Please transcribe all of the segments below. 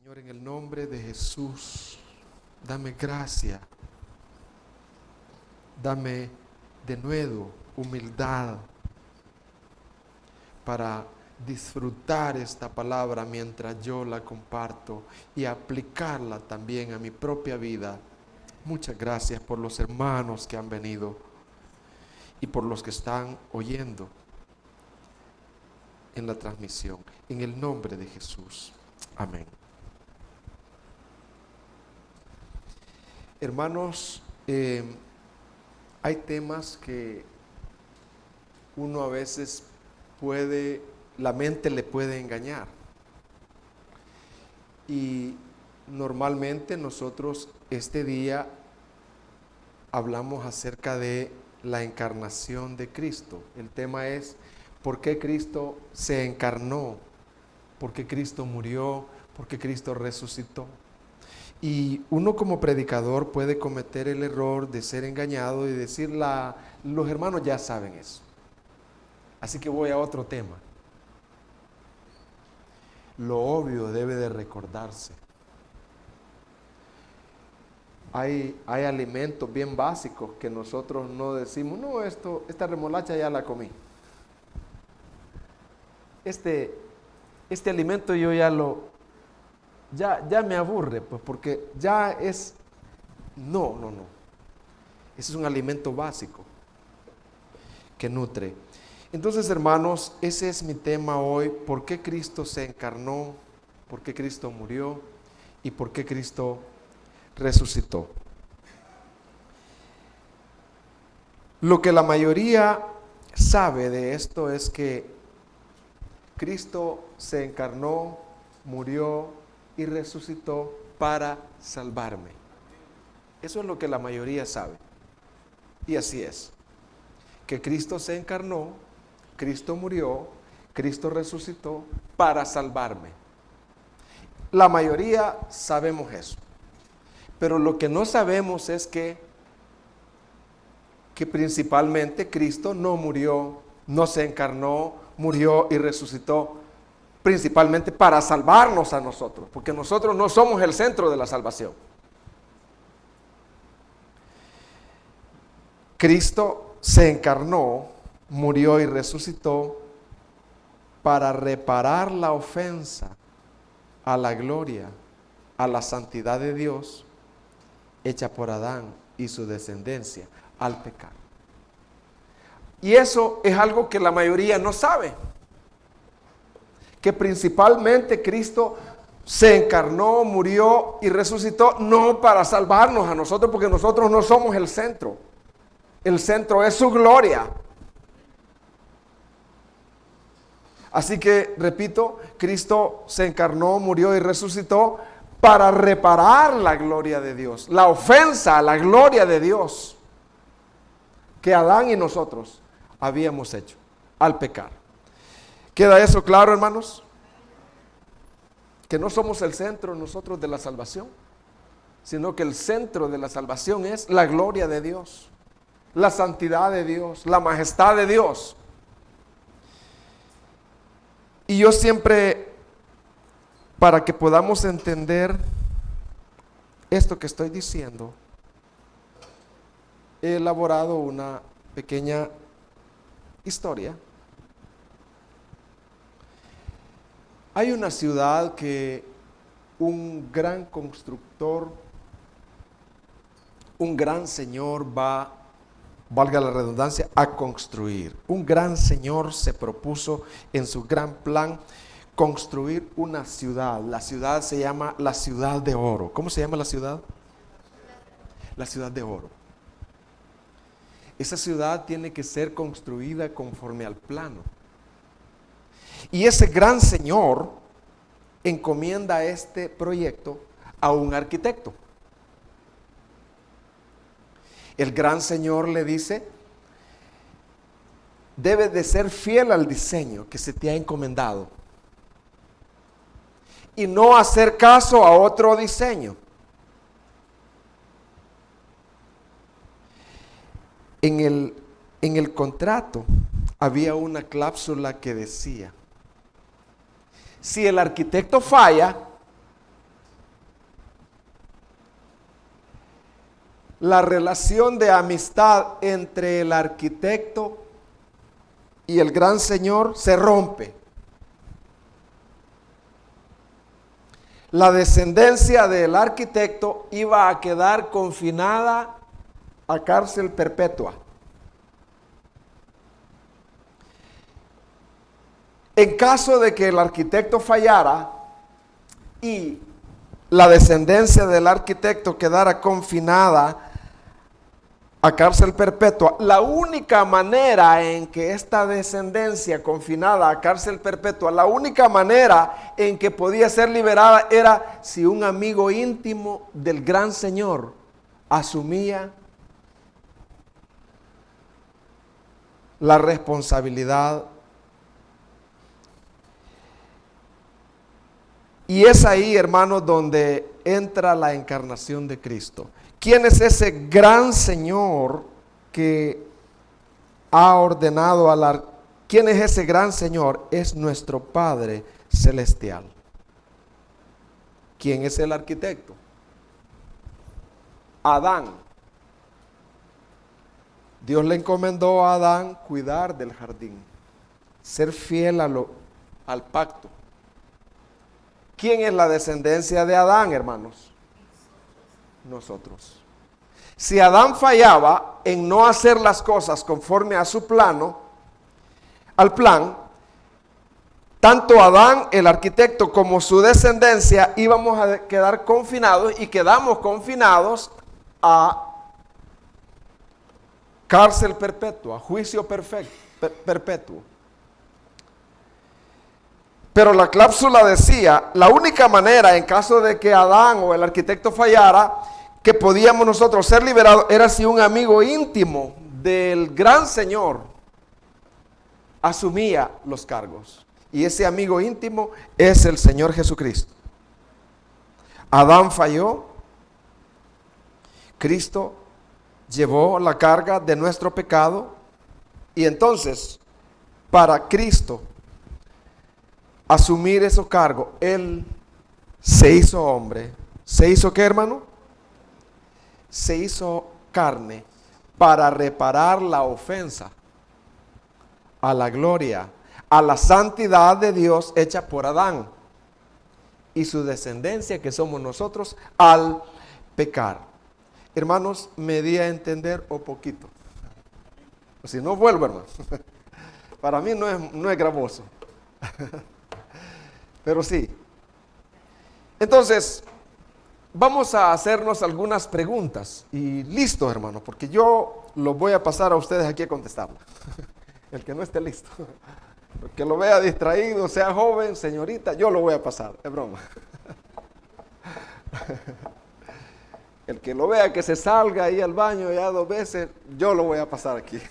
Señor, en el nombre de Jesús, dame gracia, dame de nuevo humildad para disfrutar esta palabra mientras yo la comparto y aplicarla también a mi propia vida. Muchas gracias por los hermanos que han venido y por los que están oyendo en la transmisión. En el nombre de Jesús. Amén. Hermanos, hay temas que uno a veces la mente le puede engañar. Y normalmente nosotros este día hablamos acerca de la encarnación de Cristo. El tema es ¿por qué Cristo se encarnó? ¿Por qué Cristo murió? ¿Por qué Cristo resucitó? Y uno como predicador puede cometer el error de ser engañado y decir, los hermanos ya saben eso. Así que voy a otro tema. Lo obvio debe de recordarse. Hay alimentos bien básicos que nosotros no decimos, no, esta remolacha ya la comí. Este alimento yo ya me aburre, pues porque ya es, no. Ese es un alimento básico que nutre. Entonces, hermanos, ese es mi tema hoy. ¿Por qué Cristo se encarnó? ¿Por qué Cristo murió? ¿Y por qué Cristo resucitó? Lo que la mayoría sabe de esto es que Cristo se encarnó, murió y resucitó para salvarme. Eso es lo que la mayoría sabe. Y así es. Que Cristo se encarnó, Cristo murió, Cristo resucitó para salvarme. La mayoría sabemos eso. Pero lo que no sabemos es que principalmente Cristo no murió, no se encarnó, murió y resucitó principalmente para salvarnos a nosotros, porque nosotros no somos el centro de la salvación. Cristo se encarnó, murió y resucitó para reparar la ofensa a la gloria, a la santidad de Dios hecha por Adán y su descendencia al pecado. Y eso es algo que la mayoría no sabe. Que principalmente Cristo se encarnó, murió y resucitó no para salvarnos a nosotros, porque nosotros no somos el centro. El centro es su gloria. Así que, repito, Cristo se encarnó, murió y resucitó para reparar la gloria de Dios, la ofensa a la gloria de Dios que Adán y nosotros habíamos hecho al pecar. ¿Queda eso claro, hermanos? Que no somos el centro nosotros de la salvación, sino que el centro de la salvación es la gloria de Dios, la santidad de Dios, la majestad de Dios. Y yo siempre, para que podamos entender esto que estoy diciendo, he elaborado una pequeña historia. Hay una ciudad que un gran constructor, un gran señor va, valga la redundancia, a construir. Un gran señor se propuso en su gran plan construir una ciudad. La ciudad se llama la Ciudad de Oro. ¿Cómo se llama la ciudad? La Ciudad de Oro. Esa ciudad tiene que ser construida conforme al plano. Y ese gran señor encomienda este proyecto a un arquitecto. El gran señor le dice, debes de ser fiel al diseño que se te ha encomendado y no hacer caso a otro diseño. En el contrato había una cláusula que decía, si el arquitecto falla, la relación de amistad entre el arquitecto y el gran Señor se rompe. La descendencia del arquitecto iba a quedar confinada a cárcel perpetua. En caso de que el arquitecto fallara y la descendencia del arquitecto quedara confinada a cárcel perpetua, la única manera en que esta descendencia confinada a cárcel perpetua, la única manera en que podía ser liberada era si un amigo íntimo del gran Señor asumía la responsabilidad. Y es ahí, hermanos, donde entra la encarnación de Cristo. ¿Quién es ese gran Señor que ha ordenado ¿Quién es ese gran Señor? Es nuestro Padre Celestial. ¿Quién es el arquitecto? Adán. Dios le encomendó a Adán cuidar del jardín, ser fiel al pacto. ¿Quién es la descendencia de Adán, hermanos? Nosotros. Si Adán fallaba en no hacer las cosas conforme a su al plan, tanto Adán, el arquitecto, como su descendencia íbamos a quedar confinados y quedamos confinados a cárcel perpetua, juicio perpetuo. Pero la cláusula decía, la única manera en caso de que Adán o el arquitecto fallara, que podíamos nosotros ser liberados, era si un amigo íntimo del gran Señor asumía los cargos. Y ese amigo íntimo es el Señor Jesucristo. Adán falló, Cristo llevó la carga de nuestro pecado, y entonces, para Cristo asumir esos cargos, Él se hizo hombre. ¿Se hizo qué, hermano? Se hizo carne para reparar la ofensa a la gloria, a la santidad de Dios hecha por Adán y su descendencia, que somos nosotros, al pecar. Hermanos, ¿me di a entender o poquito? Si no, vuelvo, hermano. Para mí no es gravoso. Pero sí. Entonces, vamos a hacernos algunas preguntas. Y listo, hermano, porque yo los voy a pasar a ustedes aquí a contestarla. El que no esté listo. El que lo vea distraído, sea joven, señorita, yo lo voy a pasar. Es broma. El que lo vea que se salga ahí al baño ya 2 veces, yo lo voy a pasar aquí.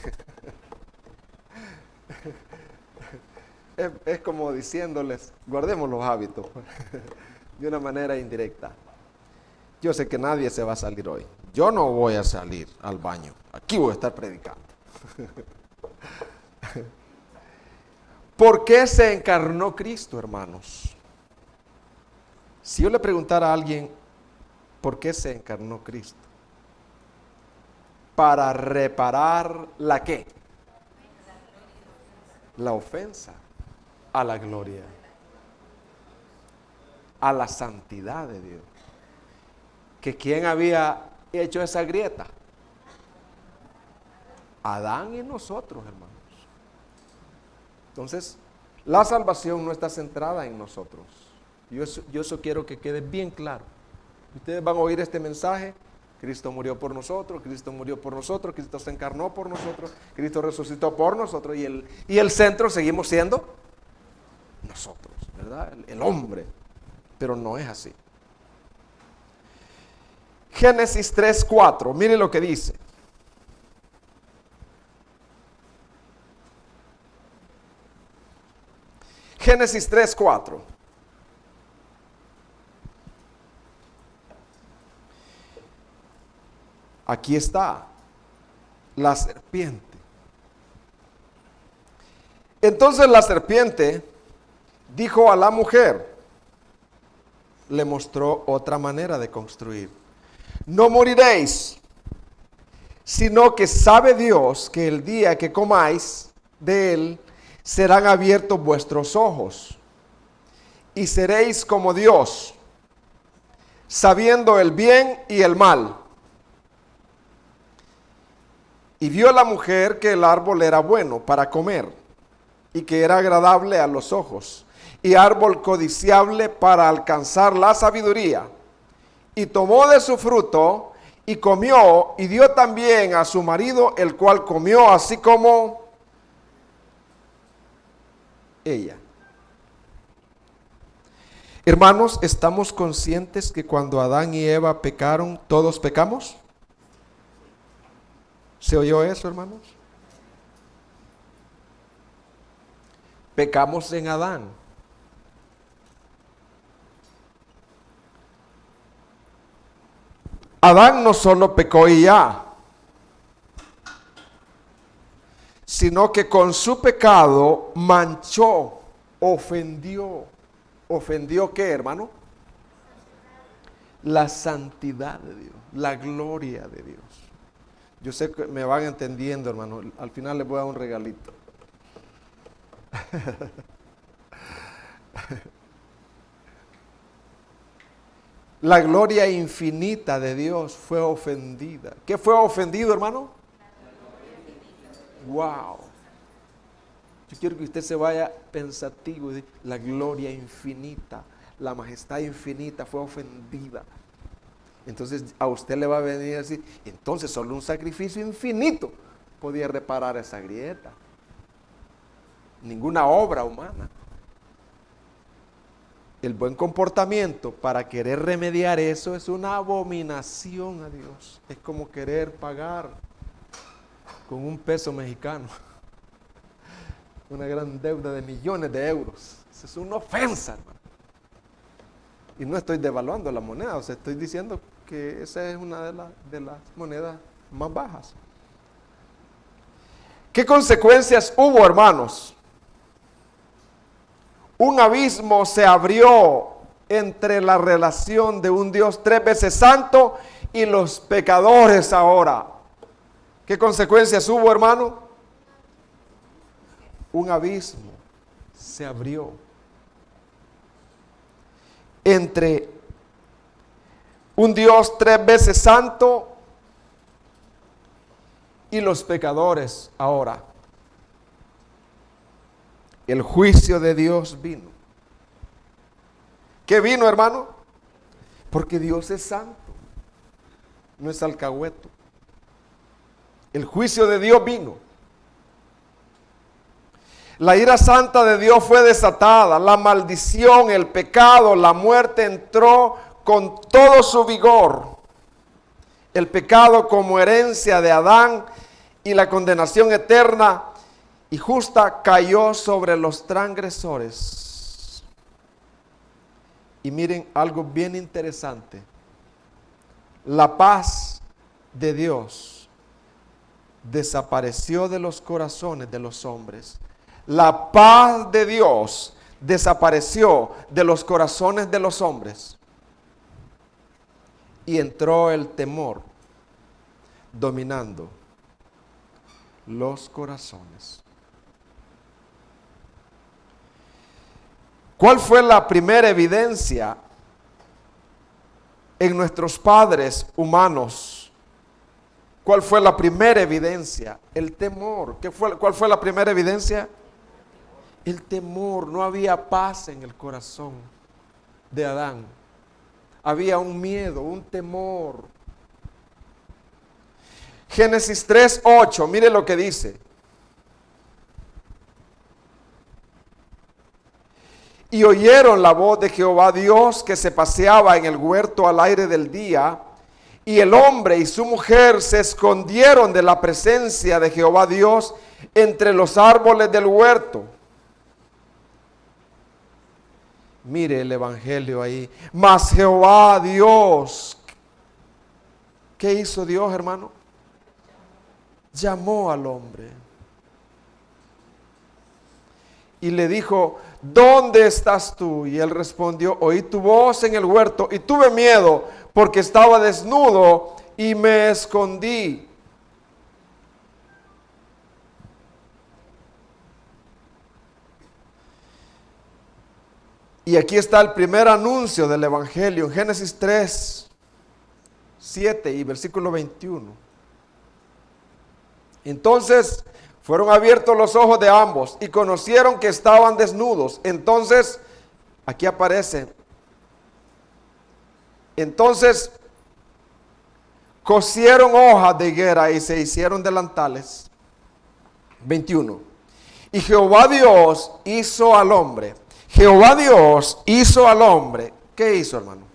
Es como diciéndoles, guardemos los hábitos de una manera indirecta. Yo sé que nadie se va a salir hoy. Yo no voy a salir al baño. Aquí voy a estar predicando. ¿Por qué se encarnó Cristo, hermanos? Si yo le preguntara a alguien, ¿por qué se encarnó Cristo? Para reparar ¿la qué? La ofensa a la gloria, a la santidad de Dios. ¿Que quién había hecho esa grieta? Adán y nosotros, hermanos. Entonces, la salvación no está centrada en nosotros. Yo eso quiero que quede bien claro. Ustedes van a oír este mensaje: Cristo murió por nosotros, Cristo murió por nosotros, Cristo se encarnó por nosotros, Cristo resucitó por nosotros, y el centro seguimos siendo nosotros, ¿verdad? El hombre. Pero no es así. Génesis 3:4, mire lo que dice. Génesis 3:4. Aquí está la serpiente. Entonces la serpiente dijo a la mujer, le mostró otra manera de construir: no moriréis, sino que sabe Dios que el día que comáis de él, serán abiertos vuestros ojos, y seréis como Dios, sabiendo el bien y el mal. Y vio la mujer que el árbol era bueno para comer, y que era agradable a los ojos, y árbol codiciable para alcanzar la sabiduría. Y tomó de su fruto, y comió, y dio también a su marido, el cual comió así como ella. Hermanos, ¿estamos conscientes que cuando Adán y Eva pecaron, todos pecamos? ¿Se oyó eso, hermanos? Pecamos en Adán. Adán no solo pecó y ya, sino que con su pecado manchó, ofendió. ¿Ofendió qué, hermano? La santidad de Dios, la gloria de Dios. Yo sé que me van entendiendo, hermano. Al final les voy a dar un regalito. La gloria infinita de Dios fue ofendida. ¿Qué fue ofendido, hermano? Wow. Yo quiero que usted se vaya pensativo y diga, la gloria infinita, la majestad infinita fue ofendida. Entonces a usted le va a venir a decir, entonces solo un sacrificio infinito podía reparar esa grieta. Ninguna obra humana. El buen comportamiento para querer remediar eso es una abominación a Dios. Es como querer pagar con un peso mexicano una gran deuda de millones de euros. Eso es una ofensa, hermano. Y no estoy devaluando la moneda, o sea, estoy diciendo que esa es una de las monedas más bajas. ¿Qué consecuencias hubo, hermanos? Un abismo se abrió entre la relación de un Dios 3 veces santo y los pecadores ahora. ¿Qué consecuencias hubo, hermano? Un abismo se abrió entre un Dios 3 veces santo y los pecadores ahora. El juicio de Dios vino. ¿Qué vino, hermano? Porque Dios es santo, no es alcahueto. El juicio de Dios vino. La ira santa de Dios fue desatada. La maldición, el pecado, la muerte entró con todo su vigor. El pecado como herencia de Adán y la condenación eterna y justa cayó sobre los transgresores. Y miren algo bien interesante. La paz de Dios desapareció de los corazones de los hombres. La paz de Dios desapareció de los corazones de los hombres. Y entró el temor dominando los corazones. ¿Cuál fue la primera evidencia en nuestros padres humanos? ¿Cuál fue la primera evidencia? El temor. ¿Cuál fue la primera evidencia? El temor. No había paz en el corazón de Adán. Había un miedo, un temor. Génesis 3:8, mire lo que dice. Y oyeron la voz de Jehová Dios que se paseaba en el huerto al aire del día, y el hombre y su mujer se escondieron de la presencia de Jehová Dios entre los árboles del huerto. Mire el evangelio ahí. Mas Jehová Dios, ¿qué hizo Dios, hermano? Llamó al hombre y le dijo, ¿dónde estás tú? Y él respondió, oí tu voz en el huerto y tuve miedo porque estaba desnudo y me escondí. Y aquí está el primer anuncio del Evangelio en Génesis 3, 7 y versículo 21. Entonces fueron abiertos los ojos de ambos y conocieron que estaban desnudos. Entonces, aquí aparece, entonces cosieron hojas de higuera y se hicieron delantales. 21. Y Jehová Dios hizo al hombre. Jehová Dios hizo al hombre. ¿Qué hizo, hermano?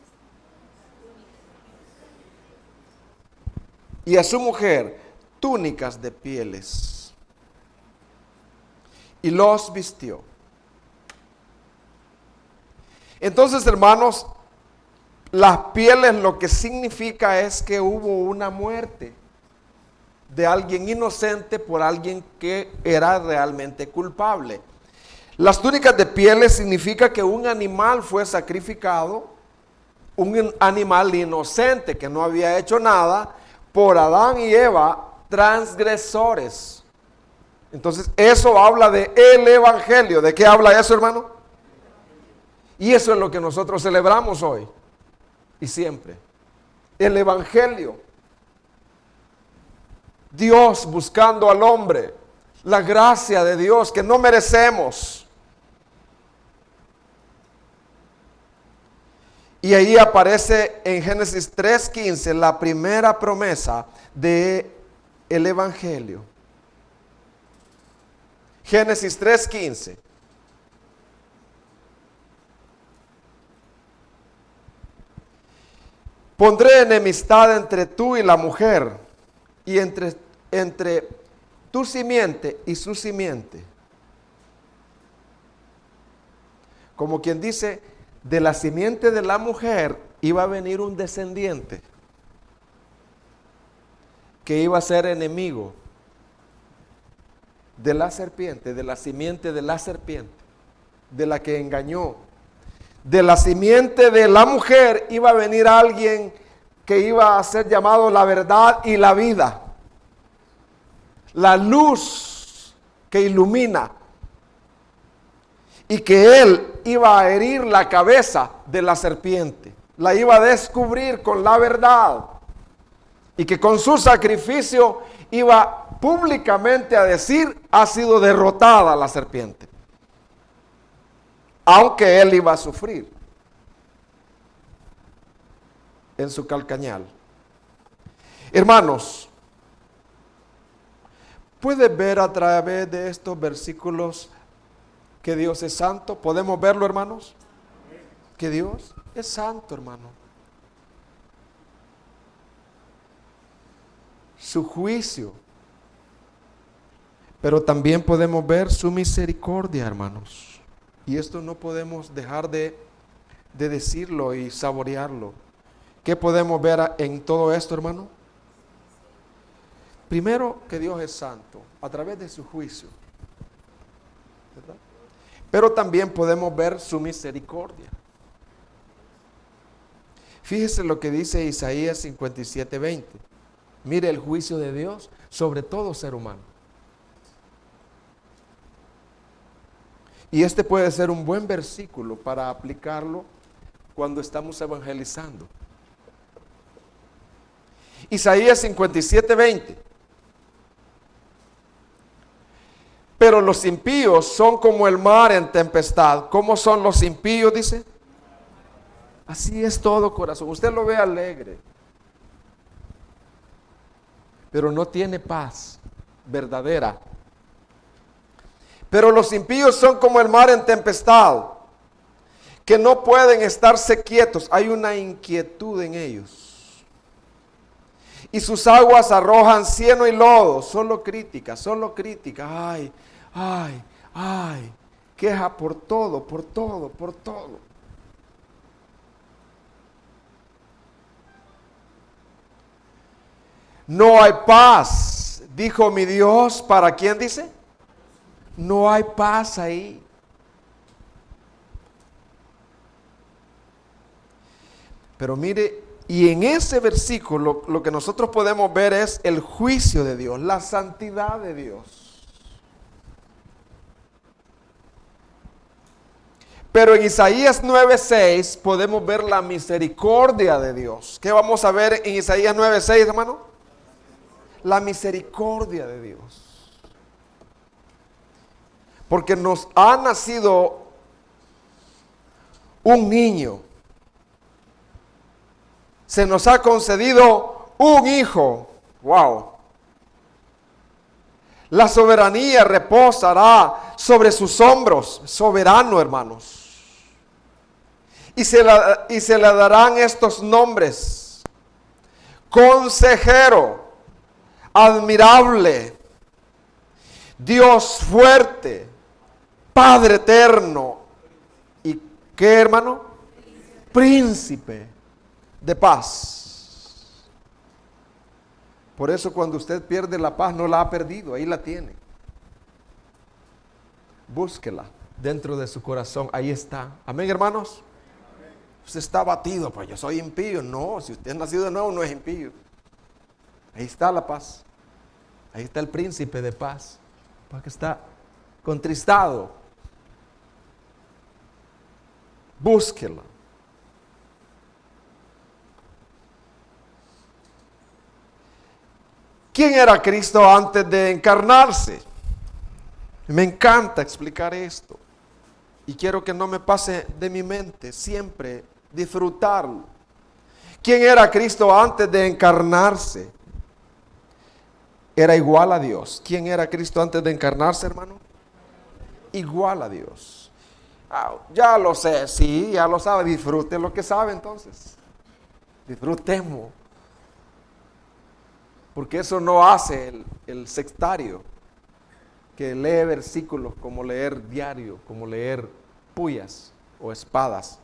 Y a su mujer túnicas de pieles. Y los vistió. Entonces, hermanos, las pieles lo que significa es que hubo una muerte de alguien inocente por alguien que era realmente culpable. Las túnicas de pieles significa que un animal fue sacrificado, un animal inocente que no había hecho nada, por Adán y Eva, transgresores. Entonces, eso habla de el Evangelio. ¿De qué habla eso, hermano? Y eso es lo que nosotros celebramos hoy y siempre. El Evangelio. Dios buscando al hombre. La gracia de Dios que no merecemos. Y ahí aparece en Génesis 3:15 la primera promesa de el Evangelio. Génesis 3:15. Pondré enemistad entre tú y la mujer, y entre tu simiente y su simiente. Como quien dice, de la simiente de la mujer iba a venir un descendiente que iba a ser enemigo de la serpiente, de la simiente de la serpiente, de la que engañó. De la simiente de la mujer iba a venir alguien que iba a ser llamado la verdad y la vida. La luz que ilumina. Y que él iba a herir la cabeza de la serpiente. La iba a descubrir con la verdad. Y que con su sacrificio iba públicamente a decir, ha sido derrotada la serpiente. Aunque él iba a sufrir en su calcañal. Hermanos, ¿puedes ver a través de estos versículos que Dios es santo? ¿Podemos verlo, hermanos? Que Dios es santo, hermano. Su juicio. Pero también podemos ver su misericordia, hermanos. Y esto no podemos dejar de decirlo y saborearlo. ¿Qué podemos ver en todo esto, hermano? Primero, que Dios es santo a través de su juicio, ¿verdad? Pero también podemos ver su misericordia. Fíjese lo que dice Isaías 57:20. Mire el juicio de Dios sobre todo ser humano. Y este puede ser un buen versículo para aplicarlo cuando estamos evangelizando. Isaías 57:20. Pero los impíos son como el mar en tempestad. ¿Cómo son los impíos? Dice. Así es todo corazón. Usted lo ve alegre, pero no tiene paz verdadera. Pero los impíos son como el mar en tempestad, que no pueden estarse quietos. Hay una inquietud en ellos. Y sus aguas arrojan cieno y lodo. Solo crítica, solo crítica. Ay, ay, ay. Queja por todo, por todo, por todo. No hay paz, dijo mi Dios. ¿Para quién dice? No hay paz ahí. Pero mire, y en ese versículo lo que nosotros podemos ver es el juicio de Dios, la santidad de Dios. Pero en Isaías 9:6 podemos ver la misericordia de Dios. ¿Qué vamos a ver en Isaías 9:6, hermano? La misericordia de Dios. Porque nos ha nacido un niño. Se nos ha concedido un hijo. Wow. La soberanía reposará sobre sus hombros. Soberano, hermanos. Y se le darán estos nombres: Consejero, Admirable, Dios fuerte, Padre eterno. ¿Y qué, hermano? Príncipe de paz. Por eso cuando usted pierde la paz, no la ha perdido, ahí la tiene. Búsquela dentro de su corazón, ahí está. Amén, hermanos. Usted está abatido, pues yo soy impío. No, si usted es nacido de nuevo, no es impío. Ahí está la paz. Ahí está el príncipe de paz. Porque está contristado. Búsquela. ¿Quién era Cristo antes de encarnarse? Me encanta explicar esto. Y quiero que no me pase de mi mente siempre disfrutarlo. ¿Quién era Cristo antes de encarnarse? Era igual a Dios. ¿Quién era Cristo antes de encarnarse, hermano? Igual a Dios. Ya lo sé, sí, ya lo sabe. Disfrute lo que sabe entonces. Disfrutemos. Porque eso no hace el sectario, que lee versículos como leer diario, como leer puyas o espadas.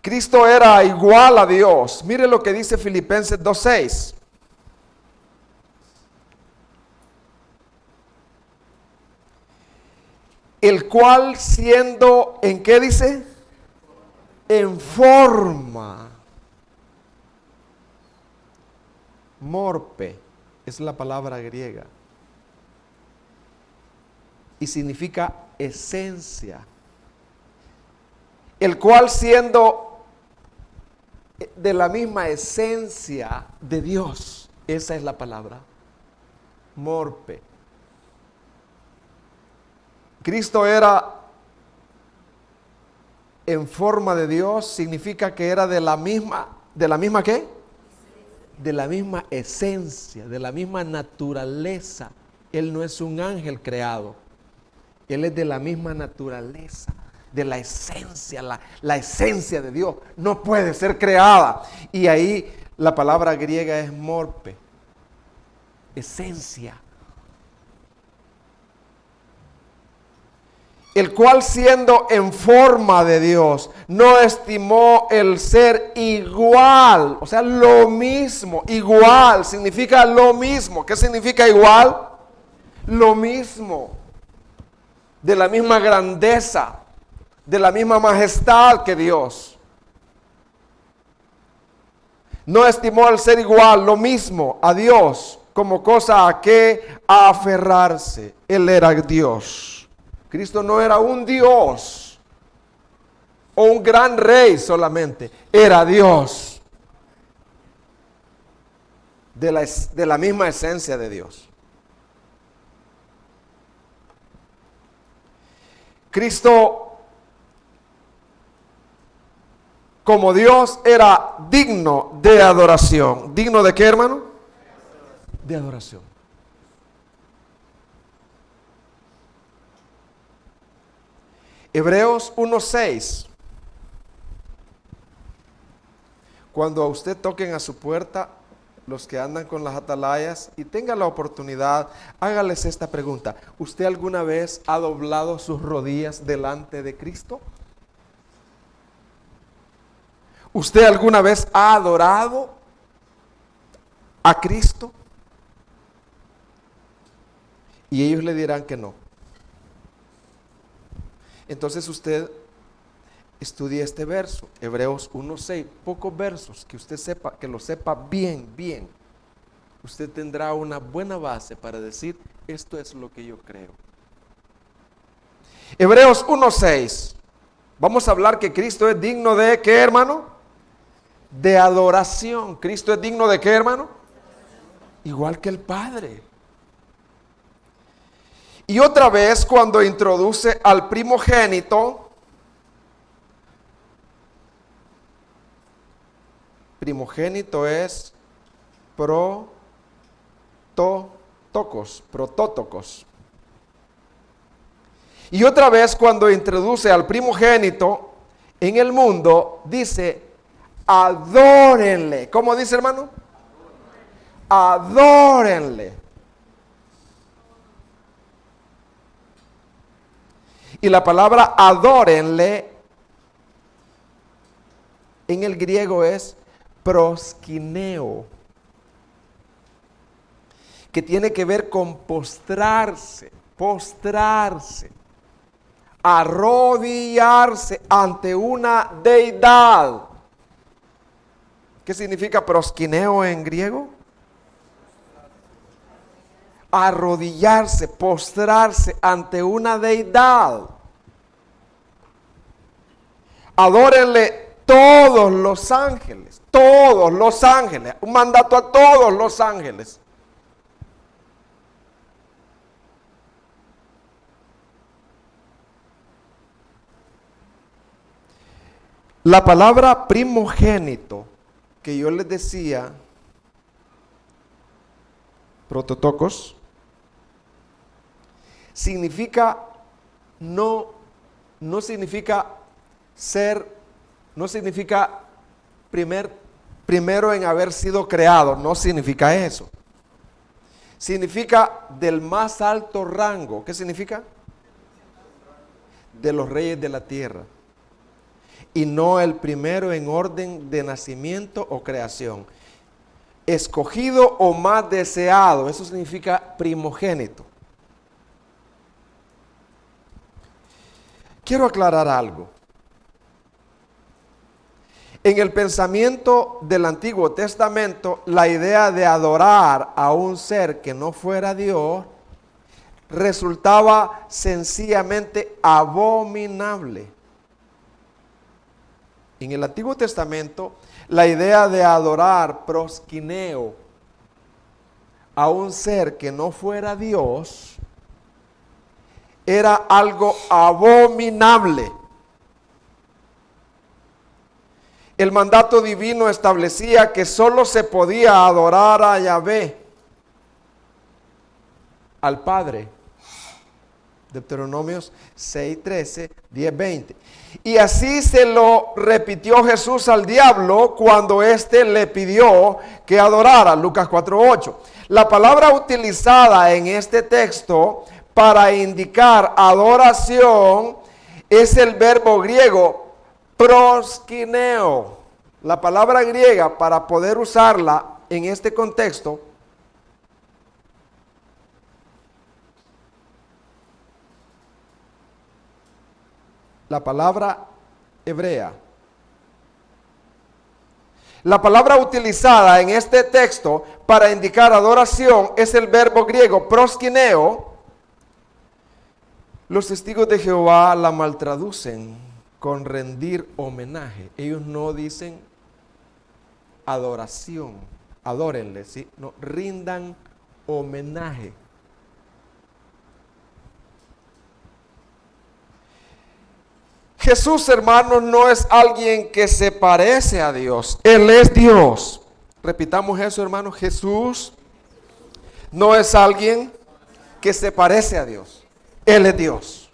Cristo era igual a Dios. Mire lo que dice Filipenses 2:6. El cual siendo, ¿en qué dice? En forma. Morpe es la palabra griega. Y significa esencia. El cual siendo de la misma esencia de Dios. Esa es la palabra. Morpe. Cristo era en forma de Dios, significa que era de la misma ¿qué? De la misma esencia, de la misma naturaleza. Él no es un ángel creado. Él es de la misma naturaleza, de la esencia, la esencia de Dios. No puede ser creada. Y ahí la palabra griega es morpe. Esencia. El cual siendo en forma de Dios, no estimó el ser igual, o sea, lo mismo. Igual significa lo mismo. ¿Qué significa igual? Lo mismo. De la misma grandeza, de la misma majestad que Dios. No estimó el ser igual, lo mismo a Dios, como cosa a que aferrarse. Él era Dios. Cristo no era un Dios o un gran rey solamente, era Dios. De la misma esencia de Dios. Cristo, como Dios, era digno de adoración. ¿Digno de qué, hermano? De adoración. Hebreos 1:6. Cuando a usted toquen a su puerta, los que andan con las atalayas, y tengan la oportunidad, hágales esta pregunta. ¿Usted alguna vez ha doblado sus rodillas delante de Cristo? ¿Usted alguna vez ha adorado a Cristo? Y ellos le dirán que no. Entonces usted estudie este verso, Hebreos 1:6, pocos versos que usted sepa, que lo sepa bien. Usted tendrá una buena base para decir, esto es lo que yo creo. Hebreos 1:6. Vamos a hablar que Cristo es digno de ¿qué, hermano? De adoración. ¿Cristo es digno de qué, hermano? Igual que el Padre. Y otra vez cuando introduce al primogénito, primogénito es protótocos. Y otra vez cuando introduce al primogénito en el mundo, dice, adórenle. ¿Cómo dice, hermano? Adórenle. Y la palabra adórenle en el griego es proskineo, que tiene que ver con postrarse, arrodillarse ante una deidad. ¿Qué significa proskineo en griego? Arrodillarse, postrarse ante una deidad. Adórenle todos los ángeles, un mandato a todos los ángeles. La palabra primogénito que yo les decía, prototocos, significa no significa ser, no significa primero en haber sido creado, no significa eso. Significa del más alto rango. ¿Qué significa? De los reyes de la tierra. Y no el primero en orden de nacimiento o creación. Escogido o más deseado, eso significa primogénito. Quiero aclarar algo. En el pensamiento del Antiguo Testamento, la idea de adorar a un ser que no fuera Dios resultaba sencillamente abominable. En el Antiguo Testamento, la idea de adorar proskineo a un ser que no fuera Dios era algo abominable. El mandato divino establecía que solo se podía adorar a Yahvé, al Padre. Deuteronomios 6:13, 10:20. Y así se lo repitió Jesús al diablo cuando éste le pidió que adorara. Lucas 4:8. La palabra utilizada en este texto para indicar adoración es el verbo griego proskineo. La palabra griega para poder usarla en este contexto la palabra hebrea. La palabra utilizada en este texto para indicar adoración es el verbo griego proskineo. Los testigos de Jehová la maltraducen con rendir homenaje. Ellos no dicen adoración, adórenle, ¿sí? No, rindan homenaje. Jesús, hermanos, no es alguien que se parece a Dios. Él es Dios. Repitamos eso, hermanos. Jesús no es alguien que se parece a Dios. Él es Dios.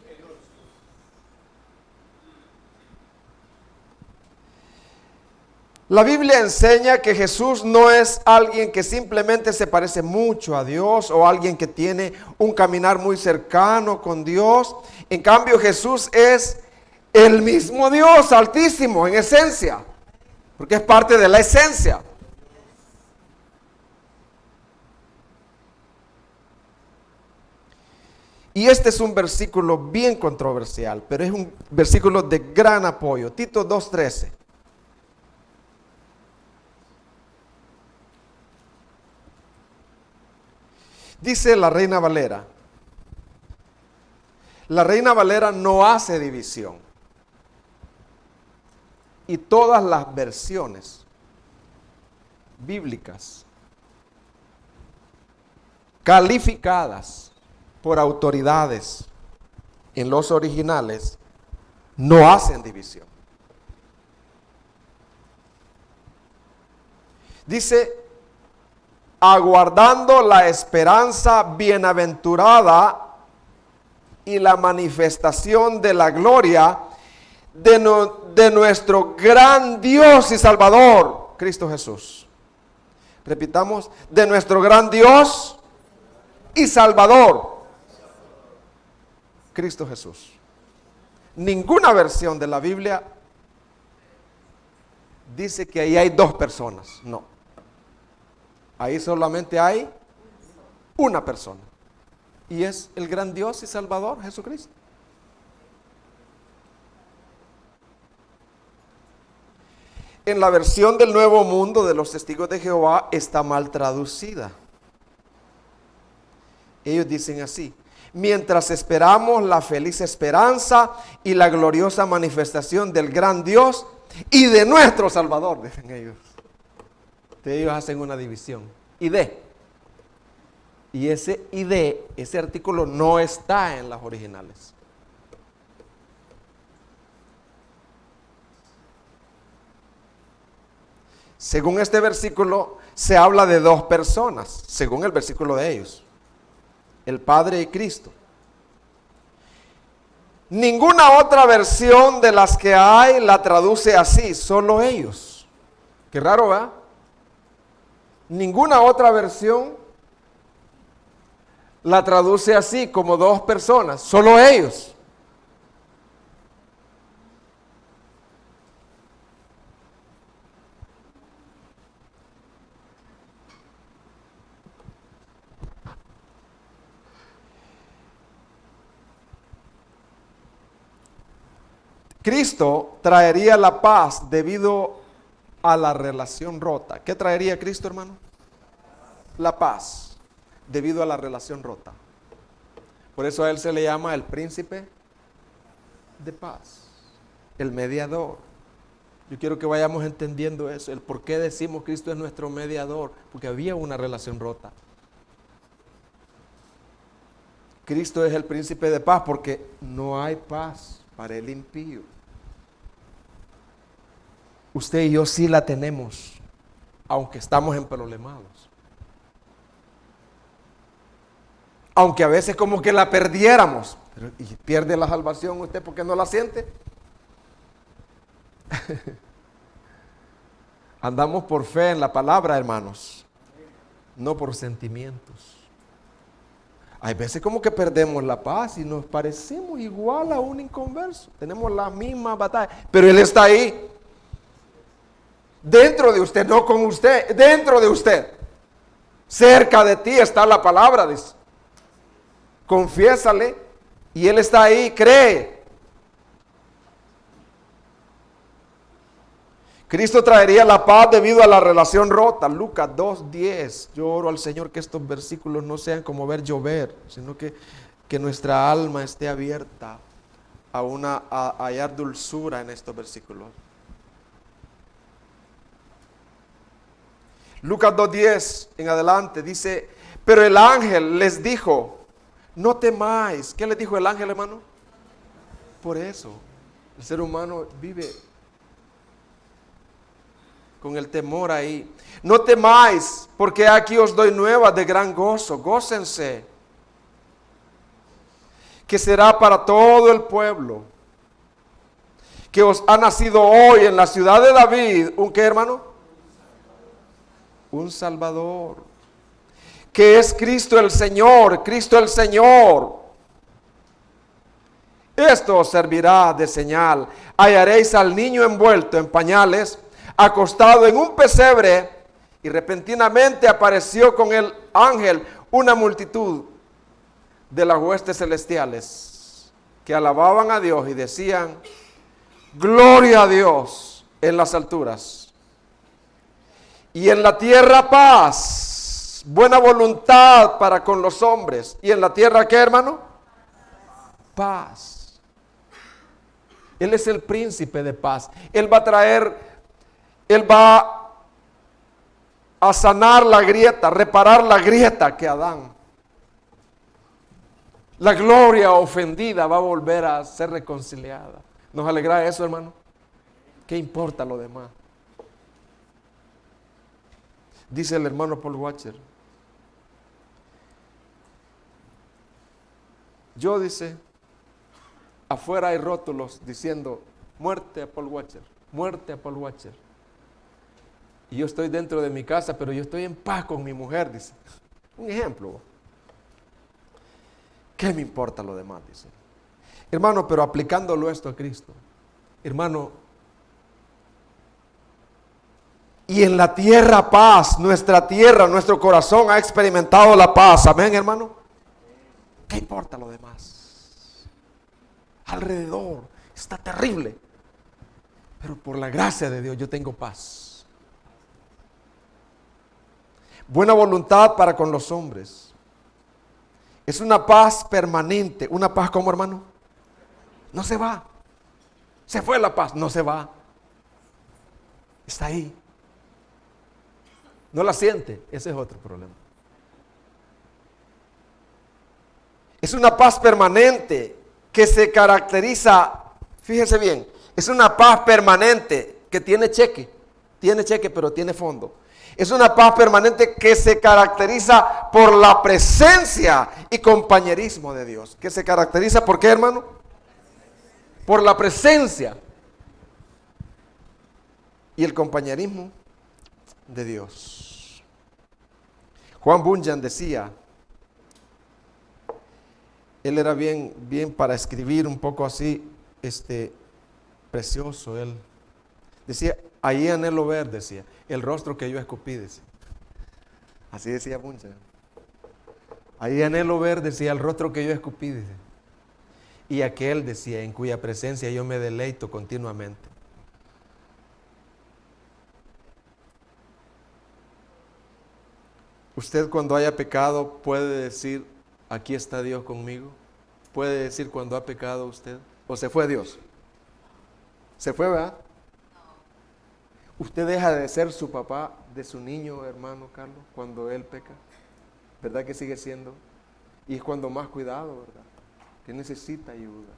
La Biblia enseña que Jesús no es alguien que simplemente se parece mucho a Dios o alguien que tiene un caminar muy cercano con Dios. En cambio, Jesús es el mismo Dios altísimo en esencia, porque es parte de la esencia. Y este es un versículo bien controversial, pero es un versículo de gran apoyo. Tito 2:13. Dice la Reina Valera: La Reina Valera no hace división. Y todas las versiones bíblicas calificadas por autoridades en los originales no hacen división. Dice, aguardando la esperanza bienaventurada y la manifestación de la gloria de nuestro gran Dios y Salvador, Cristo Jesús. Repitamos, de nuestro gran Dios y Salvador, Cristo Jesús. Ninguna versión de la Biblia dice que ahí hay dos personas. No. Ahí solamente hay una persona. Y es el gran Dios y Salvador, Jesucristo. En la versión del Nuevo Mundo de los Testigos de Jehová está mal traducida. Ellos dicen así: mientras esperamos la feliz esperanza y la gloriosa manifestación del gran Dios y de nuestro Salvador, dicen ellos. Ellos hacen una división. Y ese artículo no está en las originales. Según este versículo, se habla de dos personas, según el versículo de ellos: el Padre y Cristo. Ninguna otra versión de las que hay la traduce así, solo ellos. Qué raro, ¿verdad? Ninguna otra versión la traduce así, como dos personas, solo ellos. Cristo traería la paz debido a la relación rota. ¿Qué traería Cristo, hermano? La paz, debido a la relación rota. Por eso a Él se le llama el príncipe de paz, el mediador. Yo quiero que vayamos entendiendo eso, el por qué decimos Cristo es nuestro mediador, porque había una relación rota. Cristo es el príncipe de paz porque no hay paz para el impío. Usted y yo sí la tenemos, aunque estamos emproblemados. Aunque a veces como que la perdiéramos. Pero, ¿y pierde la salvación usted porque no la siente? Andamos por fe en la palabra, hermanos, no por sentimientos. Hay veces como que perdemos la paz y nos parecemos igual a un inconverso. Tenemos la misma batalla, pero Él está ahí. Dentro de usted, no con usted, dentro de usted. Cerca de ti está la palabra, dice. Confiésale y Él está ahí, cree. Cristo traería la paz debido a la relación rota. Lucas 2:10. Yo oro al Señor que estos versículos no sean como ver llover, sino que nuestra alma esté abierta a hallar dulzura en estos versículos. Lucas 2:10 en adelante dice: pero el ángel les dijo, no temáis. ¿Qué les dijo el ángel, hermano? Por eso el ser humano vive con el temor ahí. No temáis, porque aquí os doy nuevas de gran gozo. Gócense, que será para todo el pueblo, que os ha nacido hoy en la ciudad de David, ¿un qué, hermano? Un Salvador, que es Cristo el Señor, Cristo el Señor. Esto os servirá de señal. Hallaréis al niño envuelto en pañales, acostado en un pesebre, y repentinamente apareció con el ángel una multitud de las huestes celestiales que alababan a Dios y decían: gloria a Dios en las alturas, y en la tierra paz, buena voluntad para con los hombres. ¿Y en la tierra qué, hermano? paz. Él es el príncipe de paz. Él va a sanar la grieta, reparar la grieta que Adán. La gloria ofendida va a volver a ser reconciliada. ¿Nos alegra eso, hermano? ¿Qué importa lo demás? Dice el hermano Paul Washer. Yo, dice, afuera hay rótulos diciendo muerte a Paul Washer, muerte a Paul Washer. Y yo estoy dentro de mi casa, pero yo estoy en paz con mi mujer, dice. Un ejemplo. ¿Qué me importa lo demás? Dice. Hermano, pero aplicándolo esto a Cristo. Hermano, y en la tierra paz, nuestra tierra, nuestro corazón ha experimentado la paz. Amén, hermano. ¿Qué importa lo demás? Alrededor está terrible. Pero por la gracia de Dios yo tengo paz. Buena voluntad para con los hombres. Es una paz permanente. Una paz como, hermano, no se va. Se fue la paz, no se va. Está ahí. No la siente, ese es otro problema. Es una paz permanente que se caracteriza, fíjense bien, es una paz permanente que tiene cheque pero tiene fondo. Es una paz permanente que se caracteriza por la presencia y compañerismo de Dios. ¿Que se caracteriza por qué, hermano? Por la presencia y el compañerismo de Dios. Juan Bunyan decía, él era bien para escribir un poco así, precioso. Él decía, ahí anhelo ver, decía, el rostro que yo escupí, decía. Así decía Bunyan. Ahí anhelo ver, decía, el rostro que yo escupí, decía. Y aquel, decía, en cuya presencia yo me deleito continuamente. Usted cuando haya pecado puede decir, aquí está Dios conmigo. Puede decir cuando ha pecado usted. ¿O se fue Dios? ¿Se fue, verdad? Usted deja de ser su papá de su niño, hermano Carlos, cuando él peca. ¿Verdad que sigue siendo? Y es cuando más cuidado, ¿verdad? Que necesita ayuda.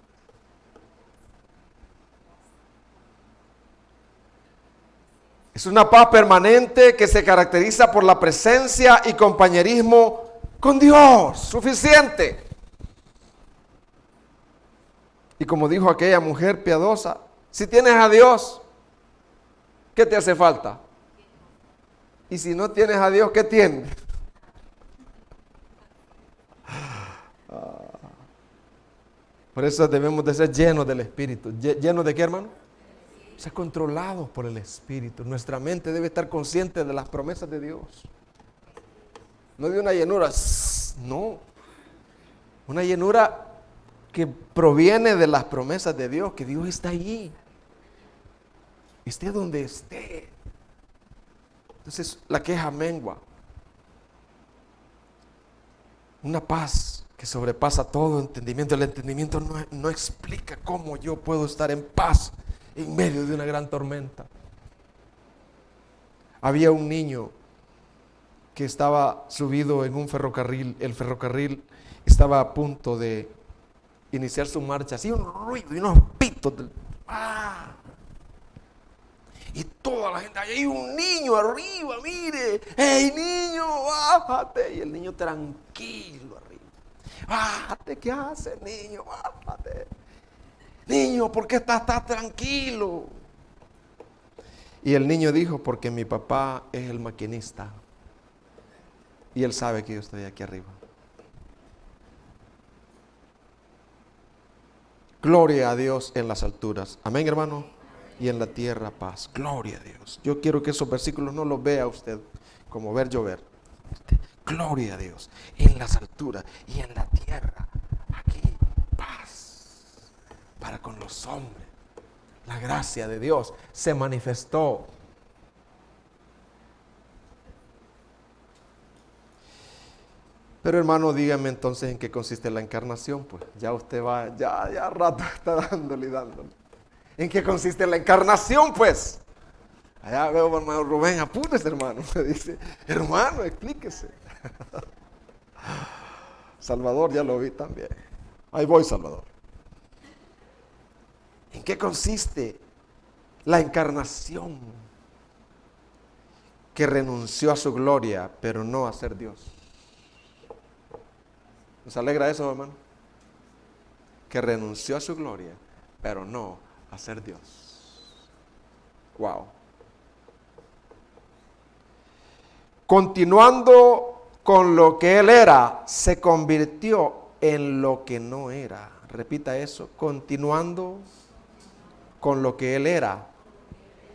Es una paz permanente que se caracteriza por la presencia y compañerismo con Dios. Suficiente. Y como dijo aquella mujer piadosa, si tienes a Dios, ¿qué te hace falta? Y si no tienes a Dios, ¿qué tienes? Por eso debemos de ser llenos del Espíritu. ¿Llenos de qué, hermano? Ser controlados por el Espíritu. Nuestra mente debe estar consciente de las promesas de Dios. No de una llenura, no. Una llenura que proviene de las promesas de Dios, que Dios está allí. Esté donde esté. Entonces la queja mengua. Una paz que sobrepasa todo entendimiento. El entendimiento no explica cómo yo puedo estar en paz en medio de una gran tormenta. Había un niño que estaba subido en un ferrocarril. El ferrocarril estaba a punto de iniciar su marcha. Hacía un ruido y unos pitos. Y toda la gente, hay un niño arriba, mire. ¡Hey, niño, bájate! Y el niño tranquilo arriba. ¡Bájate! ¿Qué hace, niño? ¡Bájate! Niño, ¿por qué estás tranquilo? Y el niño dijo, porque mi papá es el maquinista. Y él sabe que yo estoy aquí arriba. Gloria a Dios en las alturas. Amén, hermano. Y en la tierra paz. Gloria a Dios. Yo quiero que esos versículos no los vea usted como ver llover. Gloria a Dios en las alturas y en la tierra. Aquí paz para con los hombres. La gracia de Dios se manifestó. Pero hermano, dígame entonces en qué consiste la encarnación, pues. Ya usted va, ya rato está dándole y dándole. ¿En qué consiste la encarnación, pues? Allá veo a hermano Rubén, apúrese, hermano. Me dice, hermano, explíquese. Salvador, ya lo vi también. Ahí voy, Salvador. ¿En qué consiste la encarnación? Que renunció a su gloria, pero no a ser Dios. ¿Nos alegra eso, hermano? Que renunció a su gloria, pero no a ser Dios. Wow. Continuando con lo que él era, se convirtió en lo que no era. Repita eso. Continuando con lo que él era,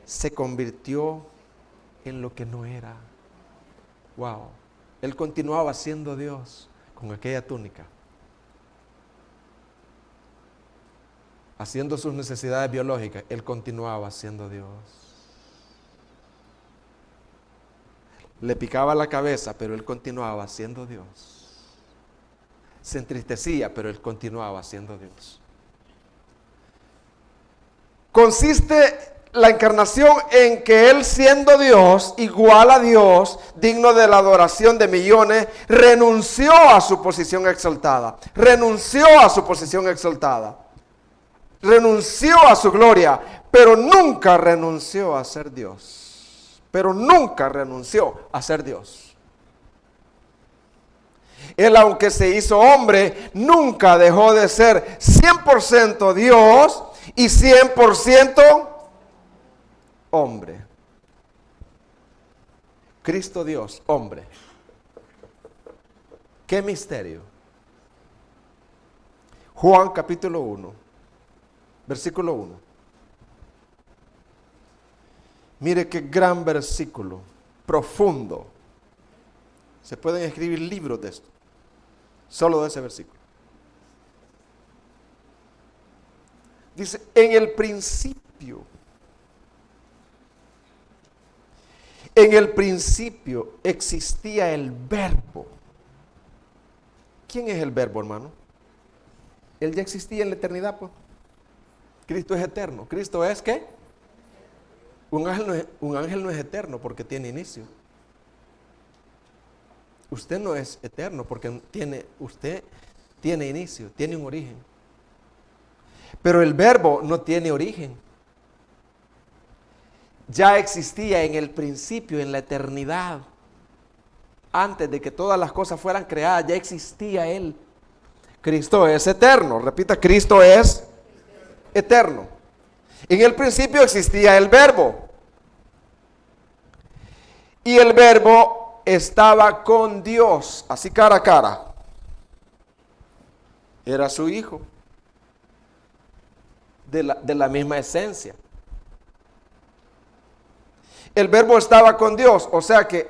se convirtió en lo que no era. Wow. Él continuaba siendo Dios con aquella túnica, haciendo sus necesidades biológicas. Él continuaba siendo Dios. Le picaba la cabeza, pero él continuaba siendo Dios. Se entristecía, pero él continuaba siendo Dios. Consiste la encarnación en que él, siendo Dios, igual a Dios, digno de la adoración de millones, renunció a su posición exaltada. Renunció a su posición exaltada. Renunció a su gloria, pero nunca renunció a ser Dios. Pero nunca renunció a ser Dios. Él, aunque se hizo hombre, nunca dejó de ser 100% Dios y 100% hombre. Cristo Dios, hombre. ¿Qué misterio? Juan capítulo 1, versículo 1. Mire qué gran versículo, profundo. Se pueden escribir libros de esto, solo de ese versículo. Dice, en el principio existía el Verbo. ¿Quién es el Verbo, hermano? Él ya existía en la eternidad, pues. Cristo es eterno. ¿Cristo es qué? Un ángel no es eterno porque tiene inicio. Usted no es eterno porque usted tiene inicio, tiene un origen. Pero el Verbo no tiene origen. Ya existía en el principio, en la eternidad. Antes de que todas las cosas fueran creadas, ya existía Él. Cristo es eterno. Repita, Cristo es eterno. En el principio existía el Verbo. Y el Verbo estaba con Dios, así cara a cara. Era su Hijo, de la misma esencia. El Verbo estaba con Dios, o sea que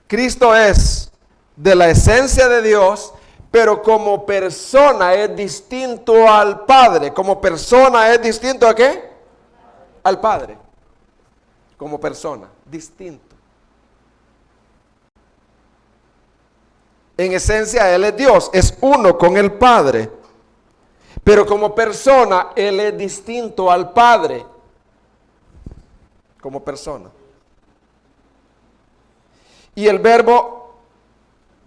Cristo es de la esencia de Dios, pero como persona es distinto al Padre. Como persona es distinto ¿a qué? Al Padre. Como persona, distinto. En esencia Él es Dios, es uno con el Padre. Pero como persona Él es distinto al Padre. Como persona. Y el Verbo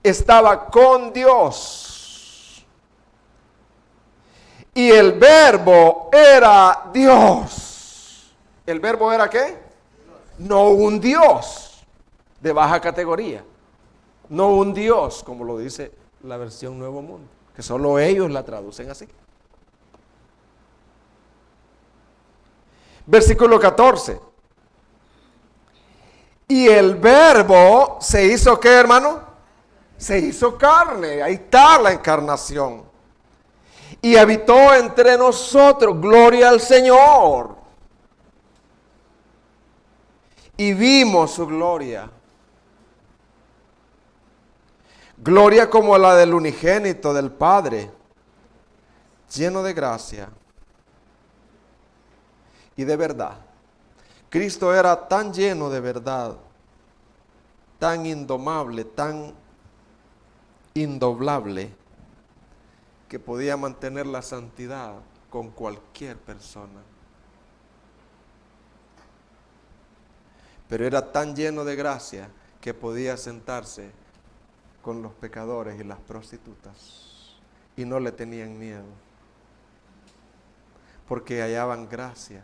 estaba con Dios. Y el Verbo era Dios. ¿El Verbo era qué? No un Dios de baja categoría. No un Dios, como lo dice la versión Nuevo Mundo, que solo ellos la traducen así. Versículo 14. Y el Verbo se hizo ¿qué, hermano? Se hizo carne. Ahí está la encarnación. Y habitó entre nosotros. Gloria al Señor. Y vimos su gloria. Gloria como la del unigénito del Padre, lleno de gracia y de verdad. Cristo era tan lleno de verdad, tan indomable, tan indoblable que podía mantener la santidad con cualquier persona. Pero era tan lleno de gracia que podía sentarse con los pecadores y las prostitutas y no le tenían miedo, porque hallaban gracia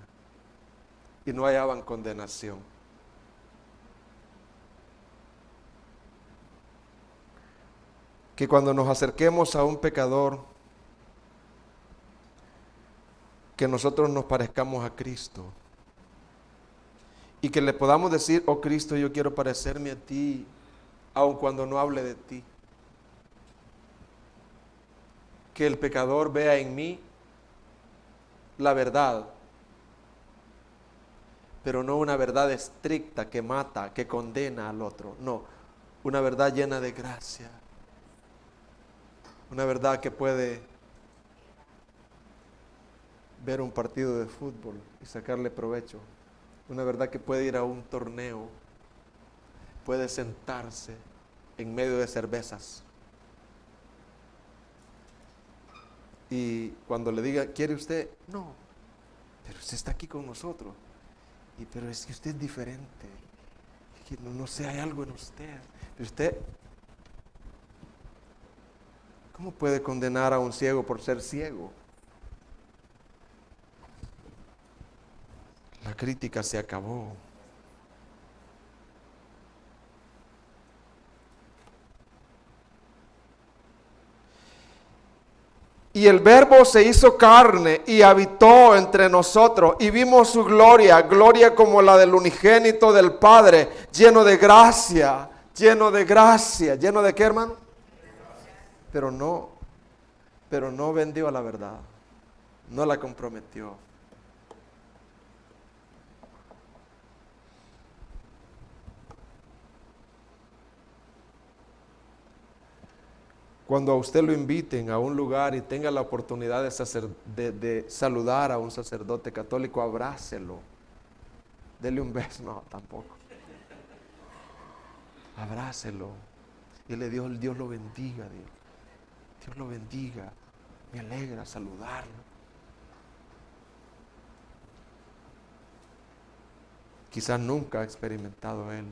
y no hallaban condenación. Que cuando nos acerquemos a un pecador, que nosotros nos parezcamos a Cristo y que le podamos decir: oh Cristo, yo quiero parecerme a ti, aun cuando no hable de ti. Que el pecador vea en mí la verdad, pero no una verdad estricta que mata, que condena al otro. No, una verdad llena de gracia. Una verdad que puede ver un partido de fútbol y sacarle provecho. Una verdad que puede ir a un torneo, puede sentarse en medio de cervezas. Y cuando le diga: ¿quiere usted? No, pero usted está aquí con nosotros. Pero es que usted es diferente. Es que no sé, hay algo en usted. Pero usted, ¿cómo puede condenar a un ciego por ser ciego? La crítica se acabó. Y el Verbo se hizo carne y habitó entre nosotros, y vimos su gloria, gloria como la del unigénito del Padre, lleno de gracia, lleno de gracia. ¿Lleno de qué, hermano? Pero no vendió la verdad, no la comprometió. Cuando a usted lo inviten a un lugar y tenga la oportunidad de saludar a un sacerdote católico, abrácelo. Dele un beso. No, tampoco. Abrácelo. Y le dijo: Dios lo bendiga. Dios lo bendiga. Me alegra saludarlo. Quizás nunca ha experimentado él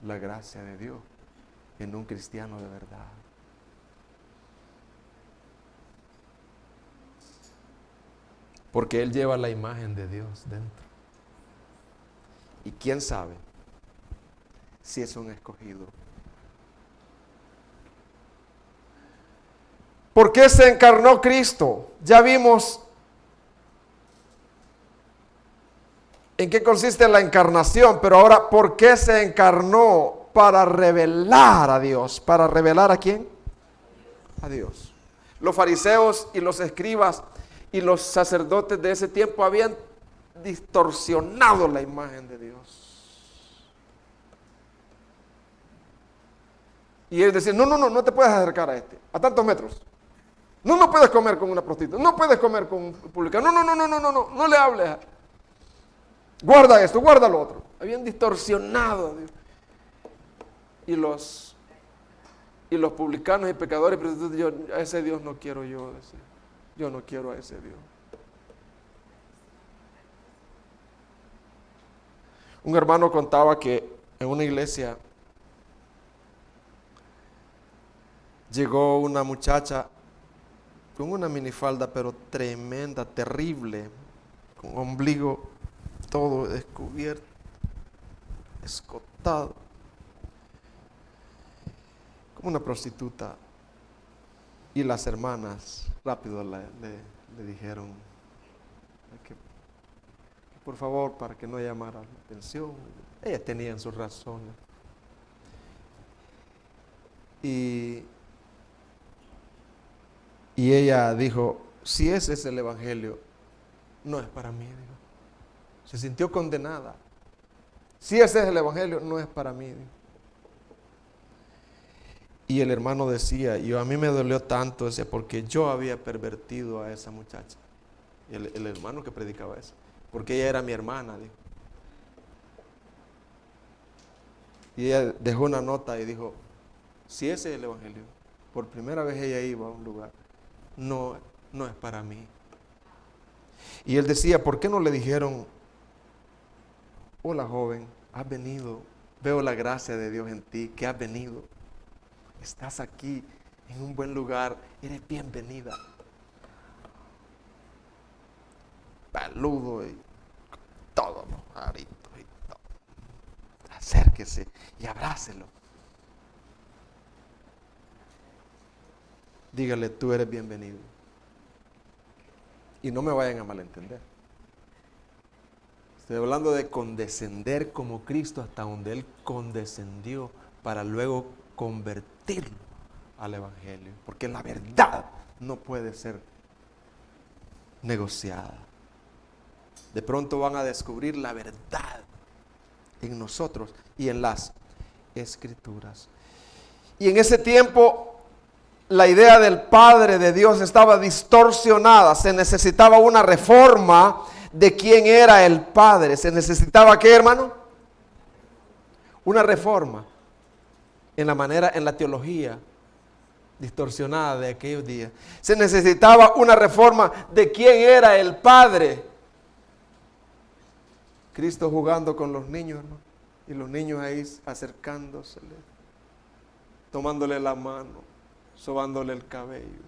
la gracia de Dios en un cristiano de verdad. Porque él lleva la imagen de Dios dentro. Y quién sabe si es un escogido. ¿Por qué se encarnó Cristo? Ya vimos en qué consiste la encarnación, pero ahora, ¿por qué se encarnó? Para revelar a Dios. ¿Para revelar a quién? A Dios. Los fariseos y los escribas y los sacerdotes de ese tiempo habían distorsionado la imagen de Dios. Y ellos decían: no te puedes acercar a este, a tantos metros. No puedes comer con una prostituta, no puedes comer con un publicano, no le hables. Guarda esto, guarda lo otro. Habían distorsionado a Dios. Y los publicanos y pecadores, a ese Dios no quiero yo. Yo no quiero a ese Dios. Un hermano contaba que en una iglesia llegó una muchacha con una minifalda, pero tremenda, terrible, con ombligo todo descubierto, escotado, como una prostituta. Y las hermanas rápido le dijeron que por favor, para que no llamara la atención. Ellas tenían sus razones. Y ella dijo: si ese es el evangelio, no es para mí. Dijo. Se sintió condenada. Si ese es el evangelio, no es para mí. Dijo. Y el hermano decía: a mí me dolió tanto, decía, porque yo había pervertido a esa muchacha. El hermano que predicaba eso. Porque ella era mi hermana, dijo. Y ella dejó una nota y dijo: si ese es el evangelio, Por primera vez ella iba a un lugar. No, no es para mí. Y él decía, ¿por qué no le dijeron, hola joven, has venido, veo la gracia de Dios en ti, que has venido, estás aquí en un buen lugar, eres bienvenida. Peludo y todos los aritos y todo. Acérquese y abrácelo. Dígale, tú eres bienvenido. Y no me vayan a malentender. Estoy hablando de condescender como Cristo hasta donde Él condescendió para luego convertirlo al Evangelio. Porque la verdad no puede ser negociada. De pronto van a descubrir la verdad en nosotros y en las Escrituras. Y en ese tiempo la idea del Padre de Dios estaba distorsionada. Se necesitaba una reforma de quién era el Padre. ¿Se necesitaba qué, hermano? Una reforma en la teología distorsionada de aquellos días. Se necesitaba una reforma de quién era el Padre. Cristo jugando con los niños, hermano, y los niños ahí acercándosele, tomándole la mano, sobándole el cabello.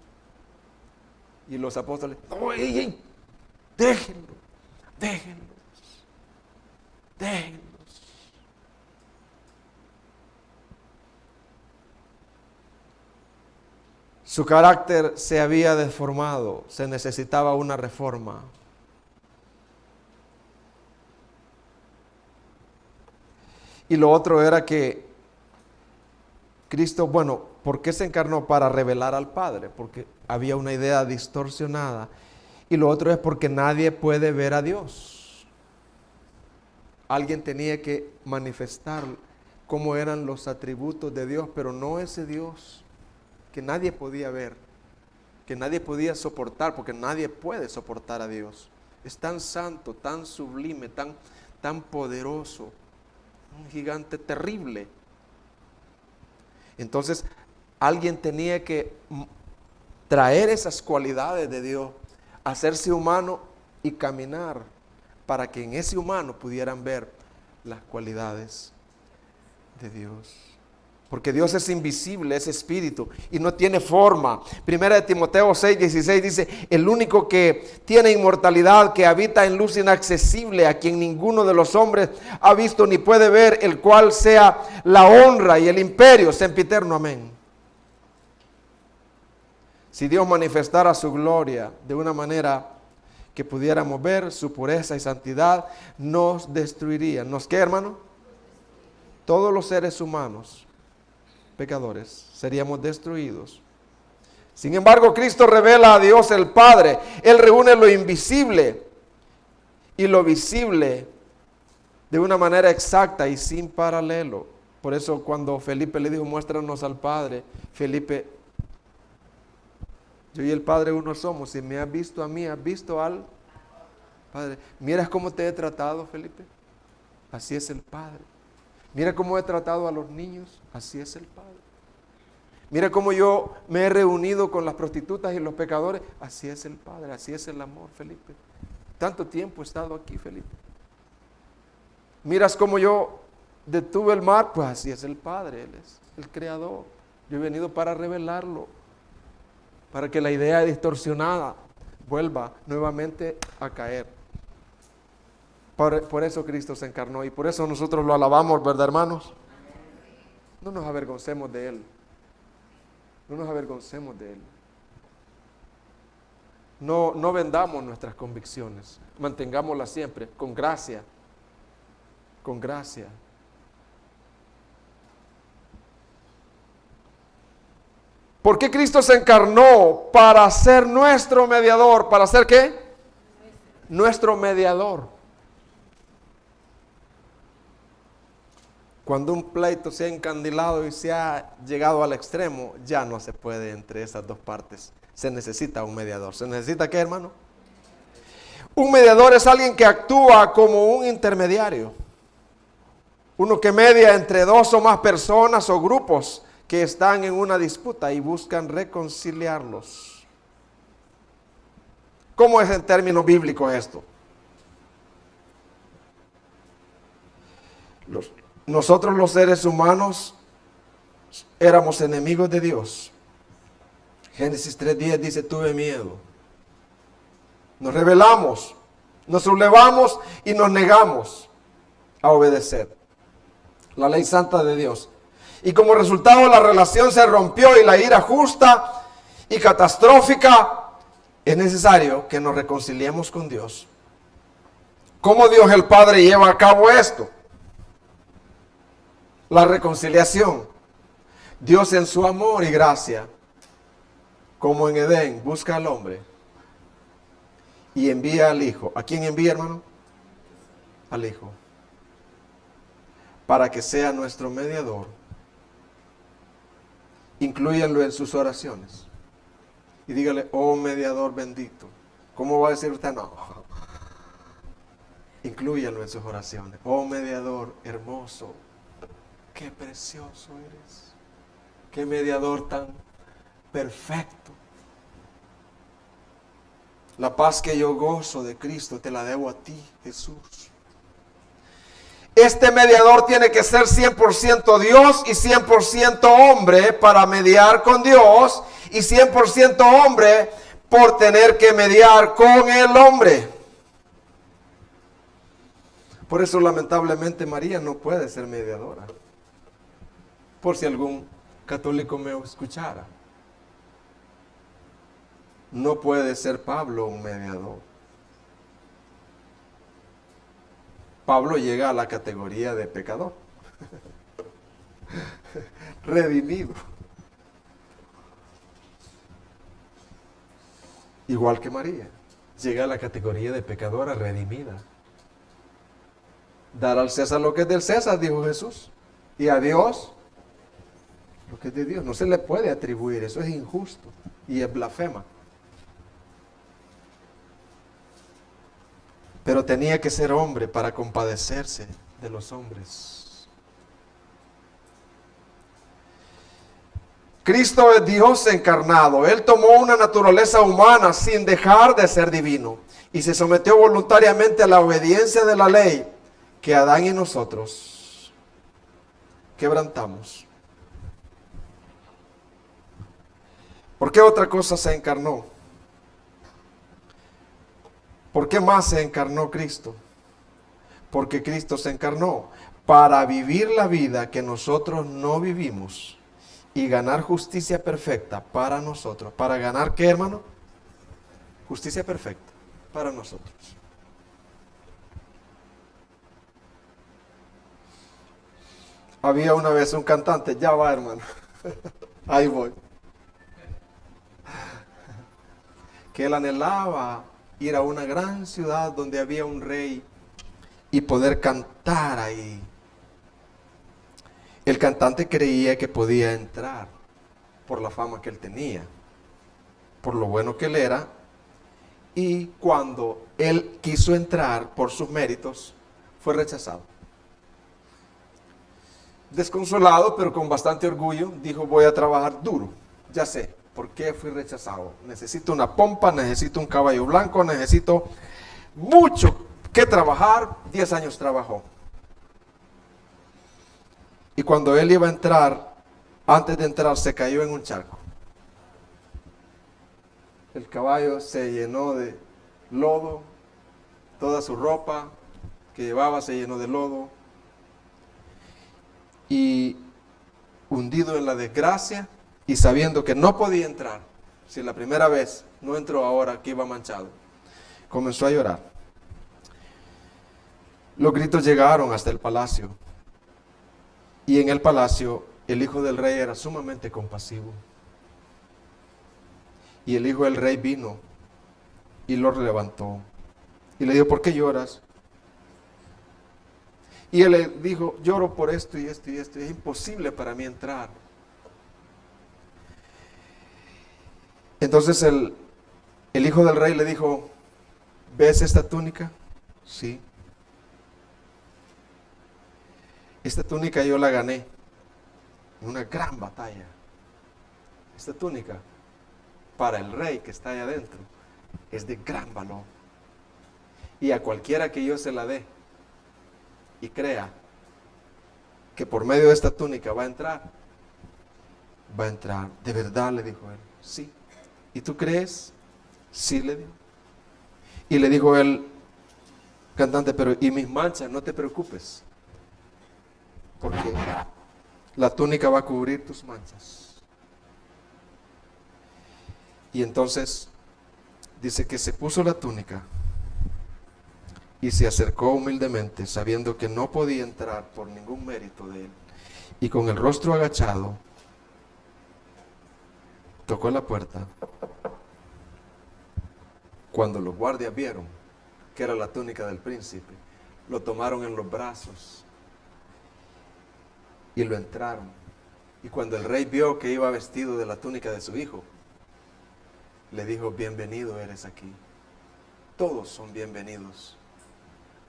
Y los apóstoles, no, ey, déjenlo. Su carácter se había deformado, se necesitaba una reforma. Y lo otro era que Cristo, ¿por qué se encarnó? Para revelar al Padre, porque había una idea distorsionada. Y lo otro es porque nadie puede ver a Dios. Alguien tenía que manifestar cómo eran los atributos de Dios, pero no ese Dios que nadie podía ver, que nadie podía soportar, porque nadie puede soportar a Dios. Es tan santo, tan sublime, tan poderoso, un gigante terrible. Entonces, alguien tenía que traer esas cualidades de Dios, hacerse humano y caminar para que en ese humano pudieran ver las cualidades de Dios. Porque Dios es invisible, es espíritu y no tiene forma. Primera de Timoteo 6:16 dice, el único que tiene inmortalidad, que habita en luz inaccesible, a quien ninguno de los hombres ha visto ni puede ver, el cual sea la honra y el imperio sempiterno. Amén. Si Dios manifestara su gloria de una manera que pudiéramos ver su pureza y santidad, nos destruiría. ¿Nos qué, hermano? Todos los seres humanos pecadores seríamos destruidos. Sin embargo, Cristo revela a Dios el Padre. Él reúne lo invisible y lo visible de una manera exacta y sin paralelo. Por eso cuando Felipe le dijo, muéstranos al Padre, Felipe, yo y el Padre uno somos. Si me has visto a mí, has visto al Padre. Miras cómo te he tratado, Felipe. Así es el Padre. Mira cómo he tratado a los niños, así es el Padre. Mira cómo yo me he reunido con las prostitutas y los pecadores, así es el Padre, así es el amor, Felipe. Tanto tiempo he estado aquí, Felipe. Miras cómo yo detuve el mar, pues así es el Padre, Él es el Creador. Yo he venido para revelarlo, para que la idea distorsionada vuelva nuevamente a caer. Por eso Cristo se encarnó y por eso nosotros lo alabamos, ¿verdad, hermanos? No nos avergoncemos de Él. No nos avergoncemos de Él. No vendamos nuestras convicciones. Mantengámoslas siempre con gracia. Con gracia. ¿Por qué Cristo se encarnó? Para ser nuestro mediador. ¿Para ser qué? Nuestro mediador. Cuando un pleito se ha encandilado y se ha llegado al extremo, ya no se puede entre esas dos partes. Se necesita un mediador. ¿Se necesita qué, hermano? Un mediador es alguien que actúa como un intermediario. Uno que media entre dos o más personas o grupos que están en una disputa y buscan reconciliarlos. ¿Cómo es en términos bíblicos esto? Nosotros los seres humanos éramos enemigos de Dios. Génesis 3:10 dice, tuve miedo. Nos rebelamos, nos sublevamos y nos negamos a obedecer la ley santa de Dios. Y como resultado la relación se rompió y la ira justa y catastrófica. Es necesario que nos reconciliemos con Dios. ¿Cómo Dios el Padre lleva a cabo esto? La reconciliación. Dios en su amor y gracia, como en Edén, busca al hombre y envía al Hijo. ¿A quién envía, hermano? Al Hijo. Para que sea nuestro mediador. Inclúyanlo en sus oraciones. Y dígale, oh mediador bendito. ¿Cómo va a decir usted? No. Inclúyanlo en sus oraciones. Oh mediador hermoso. Qué precioso eres. Qué mediador tan perfecto. La paz que yo gozo de Cristo te la debo a ti, Jesús. Este mediador tiene que ser 100% Dios y 100% hombre para mediar con Dios y 100% hombre por tener que mediar con el hombre. Por eso lamentablemente María no puede ser mediadora. Por si algún católico me escuchara. No puede ser Pablo un mediador. Pablo llega a la categoría de pecador. Redimido. Igual que María. Llega a la categoría de pecadora redimida. Dar al César lo que es del César, dijo Jesús. Y a Dios lo que es de Dios. No se le puede atribuir. Eso es injusto. Y es blasfema. Pero tenía que ser hombre para compadecerse de los hombres. Cristo es Dios encarnado. Él tomó una naturaleza humana sin dejar de ser divino. Y se sometió voluntariamente a la obediencia de la ley que Adán y nosotros quebrantamos. ¿Por qué otra cosa se encarnó? ¿Por qué más se encarnó Cristo? Porque Cristo se encarnó para vivir la vida que nosotros no vivimos y ganar justicia perfecta para nosotros. ¿Para ganar qué, hermano? Justicia perfecta para nosotros. Había una vez un cantante, ya va, hermano, ahí voy, que él anhelaba ir a una gran ciudad donde había un rey y poder cantar ahí. El cantante creía que podía entrar por la fama que él tenía, por lo bueno que él era, y cuando él quiso entrar por sus méritos, fue rechazado. Desconsolado, pero con bastante orgullo, dijo, voy a trabajar duro, ya sé. ¿Por qué fui rechazado? Necesito una pompa, necesito un caballo blanco, necesito mucho que trabajar. 10 años trabajó. Y cuando él iba a entrar, antes de entrar se cayó en un charco. El caballo se llenó de lodo, toda su ropa que llevaba se llenó de lodo. Y hundido en la desgracia, y sabiendo que no podía entrar, si la primera vez no entró ahora que iba manchado, comenzó a llorar. Los gritos llegaron hasta el palacio. Y en el palacio el hijo del rey era sumamente compasivo. Y el hijo del rey vino y lo levantó. Y le dijo, ¿por qué lloras? Y él le dijo, lloro por esto y esto y esto. Es imposible para mí entrar. Entonces el hijo del rey le dijo, ¿ves esta túnica? Sí. Esta túnica yo la gané. una gran batalla. Esta túnica, para el rey que está ahí adentro, es de gran valor. Y a cualquiera que yo se la dé y crea que por medio de esta túnica va a entrar. De verdad, le dijo él. Sí. ¿Y tú crees? Sí, le dijo. Y le dijo el cantante, pero ¿y mis manchas? No te preocupes, porque la túnica va a cubrir tus manchas. Y entonces dice que se puso la túnica y se acercó humildemente, sabiendo que no podía entrar por ningún mérito de él. Y con el rostro agachado, tocó la puerta. Cuando los guardias vieron que era la túnica del príncipe, lo tomaron en los brazos y lo entraron. Y cuando el rey vio que iba vestido de la túnica de su hijo, le dijo, bienvenido eres aquí. Todos son bienvenidos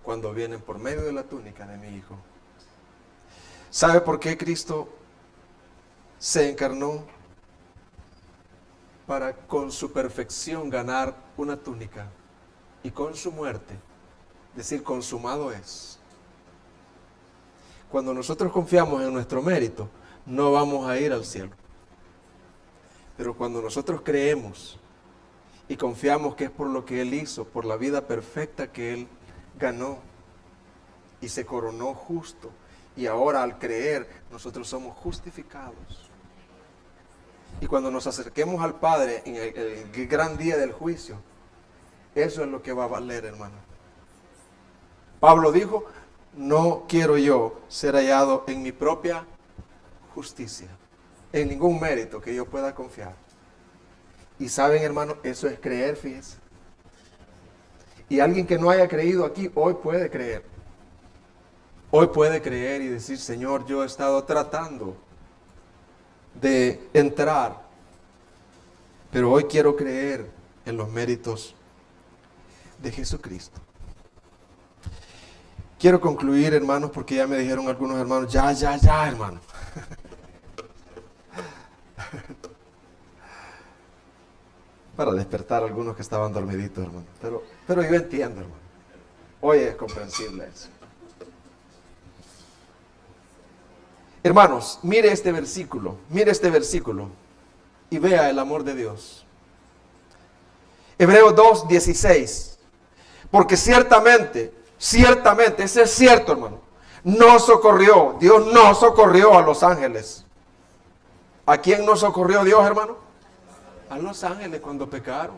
cuando vienen por medio de la túnica de mi hijo. ¿Sabe por qué Cristo se encarnó? Para con su perfección ganar una túnica y con su muerte decir consumado es. Cuando nosotros confiamos en nuestro mérito, no vamos a ir al cielo. Pero cuando nosotros creemos y confiamos que es por lo que Él hizo, por la vida perfecta que Él ganó y se coronó justo, y ahora al creer nosotros somos justificados. Y cuando nos acerquemos al Padre en el gran día del juicio, eso es lo que va a valer, hermano. Pablo dijo, no quiero yo ser hallado en mi propia justicia, en ningún mérito que yo pueda confiar. Y saben, hermano, eso es creer, fíjense. Y alguien que no haya creído aquí, hoy puede creer. Hoy puede creer y decir, Señor, yo he estado tratando de entrar, pero hoy quiero creer en los méritos de Jesucristo. Quiero concluir, hermanos, porque ya me dijeron algunos hermanos, ya, hermano. Para despertar a algunos que estaban dormiditos, hermano. Pero yo entiendo, hermano. Hoy es comprensible eso. Hermanos, mire este versículo y vea el amor de Dios. Hebreos 2:16. Porque ciertamente, ese es cierto, hermano. Dios no socorrió a los ángeles. ¿A quién no socorrió Dios, hermano? A los ángeles cuando pecaron.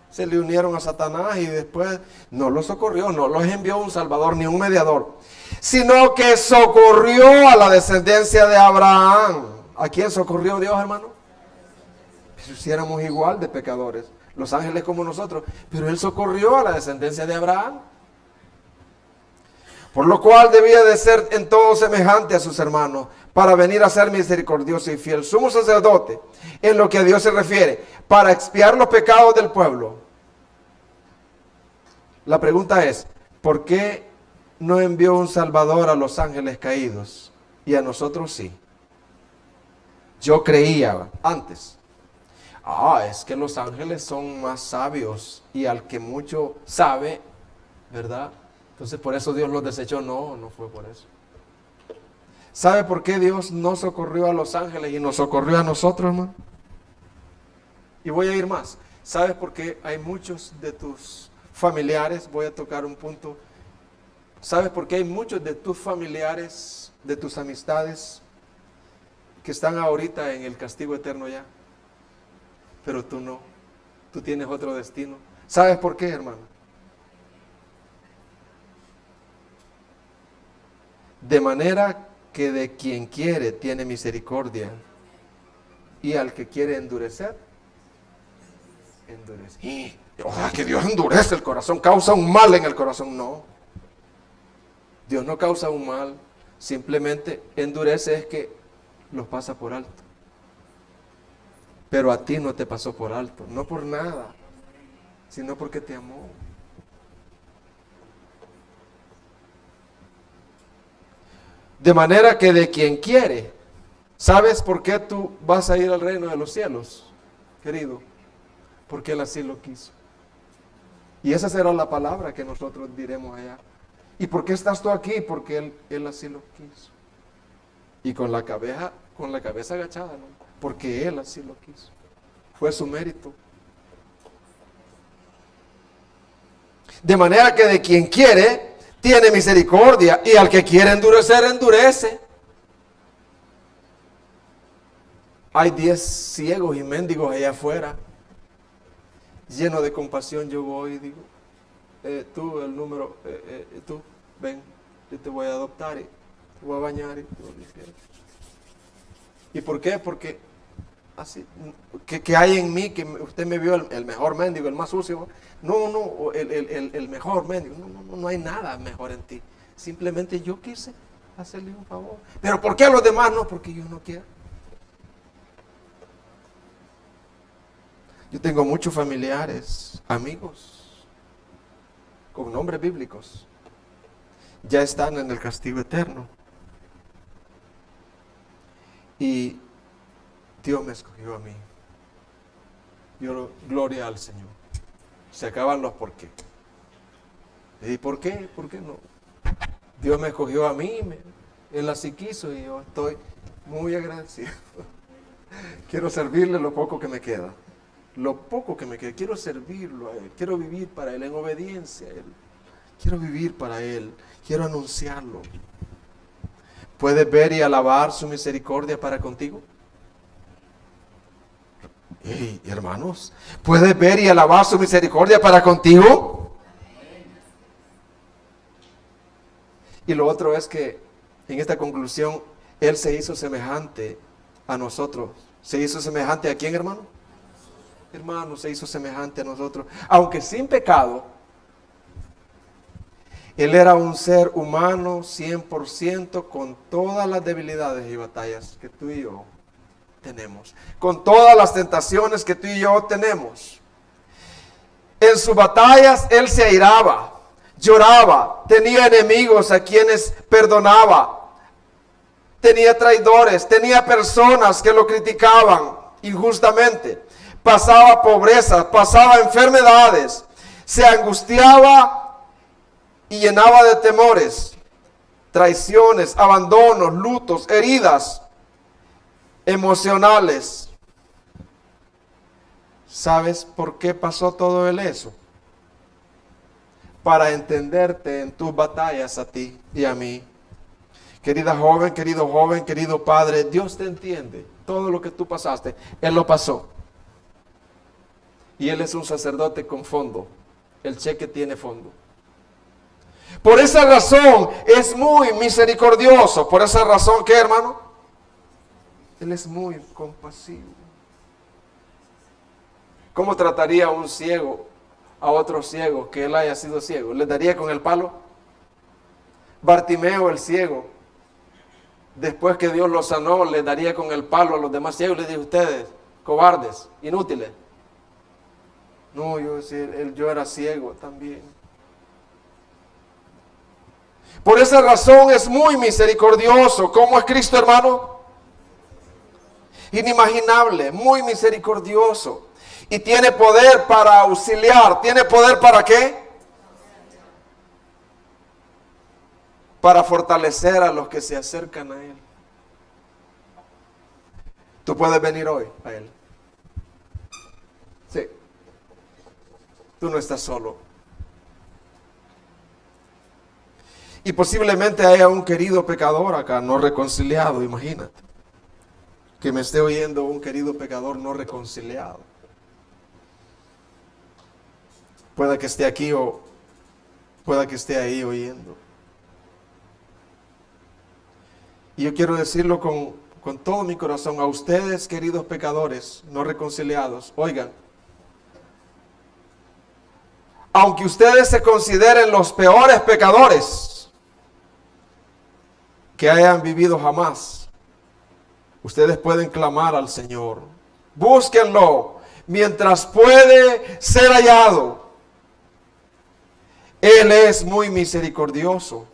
Se le unieron a Satanás y después no los socorrió, no los envió un salvador ni un mediador, sino que socorrió a la descendencia de Abraham. ¿A quién socorrió Dios, hermano? Si éramos igual de pecadores, los ángeles como nosotros, pero Él socorrió a la descendencia de Abraham. Por lo cual debía de ser en todo semejante a sus hermanos, para venir a ser misericordioso y fiel sumo sacerdote, en lo que a Dios se refiere, para expiar los pecados del pueblo. La pregunta es, ¿por qué no envió un Salvador a los ángeles caídos y a nosotros sí? Yo creía antes, es que los ángeles son más sabios y al que mucho sabe, ¿verdad? Entonces por eso Dios los desechó. No fue por eso. ¿Sabe por qué Dios no socorrió a los ángeles y nos socorrió a nosotros, hermano? Y voy a ir más. ¿Sabes por qué hay muchos de tus familiares? Voy a tocar un punto. ¿Sabes por qué hay muchos de tus familiares, de tus amistades, que están ahorita en el castigo eterno ya? Pero tú no. Tú tienes otro destino. ¿Sabes por qué, hermano? De manera que de quien quiere tiene misericordia, y al que quiere endurecer, endurece. O sea, que Dios endurece el corazón, causa un mal en el corazón. No, Dios no causa un mal, simplemente endurece, es que los pasa por alto. Pero a ti no te pasó por alto, no por nada, sino porque te amó. De manera que de quien quiere, ¿Sabes por qué tú vas a ir al reino de los cielos, querido? Porque Él así lo quiso. Y esa será la palabra que nosotros diremos allá. ¿Y por qué estás tú aquí? Porque Él así lo quiso. Y con la cabeza agachada, ¿no? Porque Él así lo quiso. Fue su mérito. De manera que de quien quiere, tiene misericordia. Y al que quiere endurecer, endurece. Hay 10 ciegos y mendigos allá afuera. Lleno de compasión yo voy y digo, tú el número, tú, ven, yo te voy a adoptar y te voy a bañar y te voy a limpiar. ¿Y por qué? Porque así, que hay en mí, que usted me vio el mejor mendigo, el más sucio. No, el mejor mendigo. No hay nada mejor en ti. Simplemente yo quise hacerle un favor. ¿Pero por qué a los demás no? Porque yo no quiero. Yo tengo muchos familiares, amigos, con nombres bíblicos. Ya están en el castigo eterno. Y Dios me escogió a mí. Gloria al Señor. Se acaban los por qué. ¿Y por qué? ¿Por qué no? Dios me escogió a mí, Él así quiso y yo estoy muy agradecido. Quiero servirle lo poco que me queda. Lo poco que me queda, quiero servirlo a Él, quiero vivir para Él en obediencia a Él, quiero vivir para Él, quiero anunciarlo. ¿Puedes ver y alabar su misericordia para contigo? Hey, hermanos, ¿puedes ver y alabar su misericordia para contigo? Y lo otro es que en esta conclusión, Él se hizo semejante a nosotros. ¿Se hizo semejante a quién, hermano? Hermano, se hizo semejante a nosotros, aunque sin pecado. Él era un ser humano 100% con todas las debilidades y batallas que tú y yo tenemos, con todas las tentaciones que tú y yo tenemos. En sus batallas Él se airaba, lloraba, tenía enemigos a quienes perdonaba, tenía traidores, tenía personas que lo criticaban injustamente. Pasaba pobreza, pasaba enfermedades, se angustiaba y llenaba de temores, traiciones, abandonos, lutos, heridas emocionales. ¿Sabes por qué pasó todo eso? Para entenderte en tus batallas a ti y a mí. Querida joven, querido padre, Dios te entiende. Todo lo que tú pasaste, Él lo pasó. Y Él es un sacerdote con fondo. El cheque tiene fondo. Por esa razón es muy misericordioso. Por esa razón, ¿qué, hermano? Él es muy compasivo. ¿Cómo trataría un ciego a otro ciego que él haya sido ciego? ¿Le daría con el palo? Bartimeo el ciego, después que Dios lo sanó, le daría con el palo a los demás ciegos. Le dijo, ustedes, cobardes, inútiles. No, yo era ciego también. Por esa razón es muy misericordioso. ¿Cómo es Cristo, hermano? Inimaginable, muy misericordioso. Y tiene poder para auxiliar. ¿Tiene poder para qué? Para fortalecer a los que se acercan a Él. Tú puedes venir hoy a Él. Sí. Tú no estás solo. Y posiblemente haya un querido pecador acá, no reconciliado, imagínate. Que me esté oyendo un querido pecador no reconciliado. Pueda que esté aquí o pueda que esté ahí oyendo. Y yo quiero decirlo con todo mi corazón a ustedes, queridos pecadores no reconciliados. Oigan, aunque ustedes se consideren los peores pecadores que hayan vivido jamás, ustedes pueden clamar al Señor. Búsquenlo mientras puede ser hallado. Él es muy misericordioso.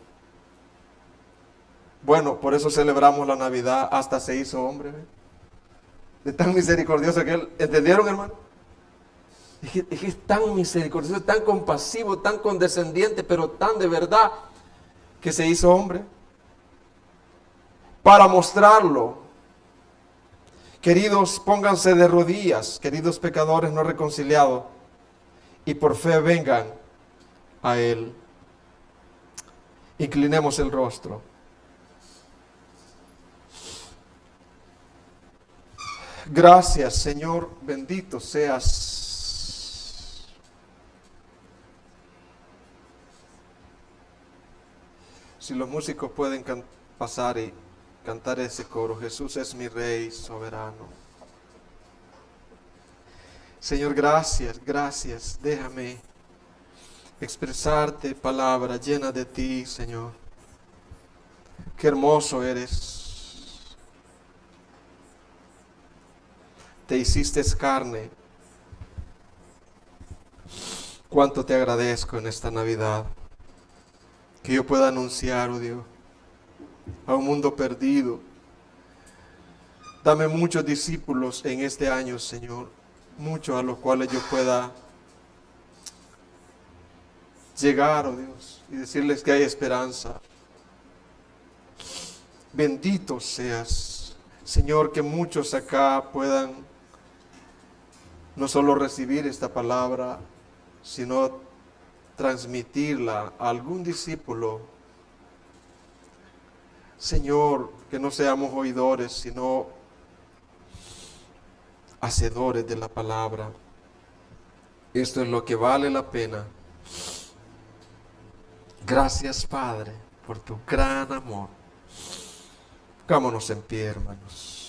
Bueno, por eso celebramos la Navidad, hasta se hizo hombre. ¿Ve? De tan misericordioso que Él, ¿entendieron, hermano? Es que es tan misericordioso, tan compasivo, tan condescendiente, pero tan de verdad, que se hizo hombre. Para mostrarlo. Queridos, pónganse de rodillas, queridos pecadores no reconciliados, y por fe vengan a Él. Inclinemos el rostro. Gracias, Señor, bendito seas. Si los músicos pueden pasar y cantar ese coro, Jesús es mi Rey soberano. Señor, gracias, gracias. Déjame expresarte palabra llena de ti, Señor. Qué hermoso eres. Te hiciste carne. Cuánto te agradezco en esta Navidad. Que yo pueda anunciar, oh Dios, a un mundo perdido. Dame muchos discípulos en este año, Señor. Muchos a los cuales yo pueda llegar, oh Dios, y decirles que hay esperanza. Bendito seas, Señor, que muchos acá puedan no solo recibir esta palabra, sino transmitirla a algún discípulo. Señor, que no seamos oidores, sino hacedores de la palabra. Esto es lo que vale la pena. Gracias, Padre, por tu gran amor. Pongámonos en pie, hermanos.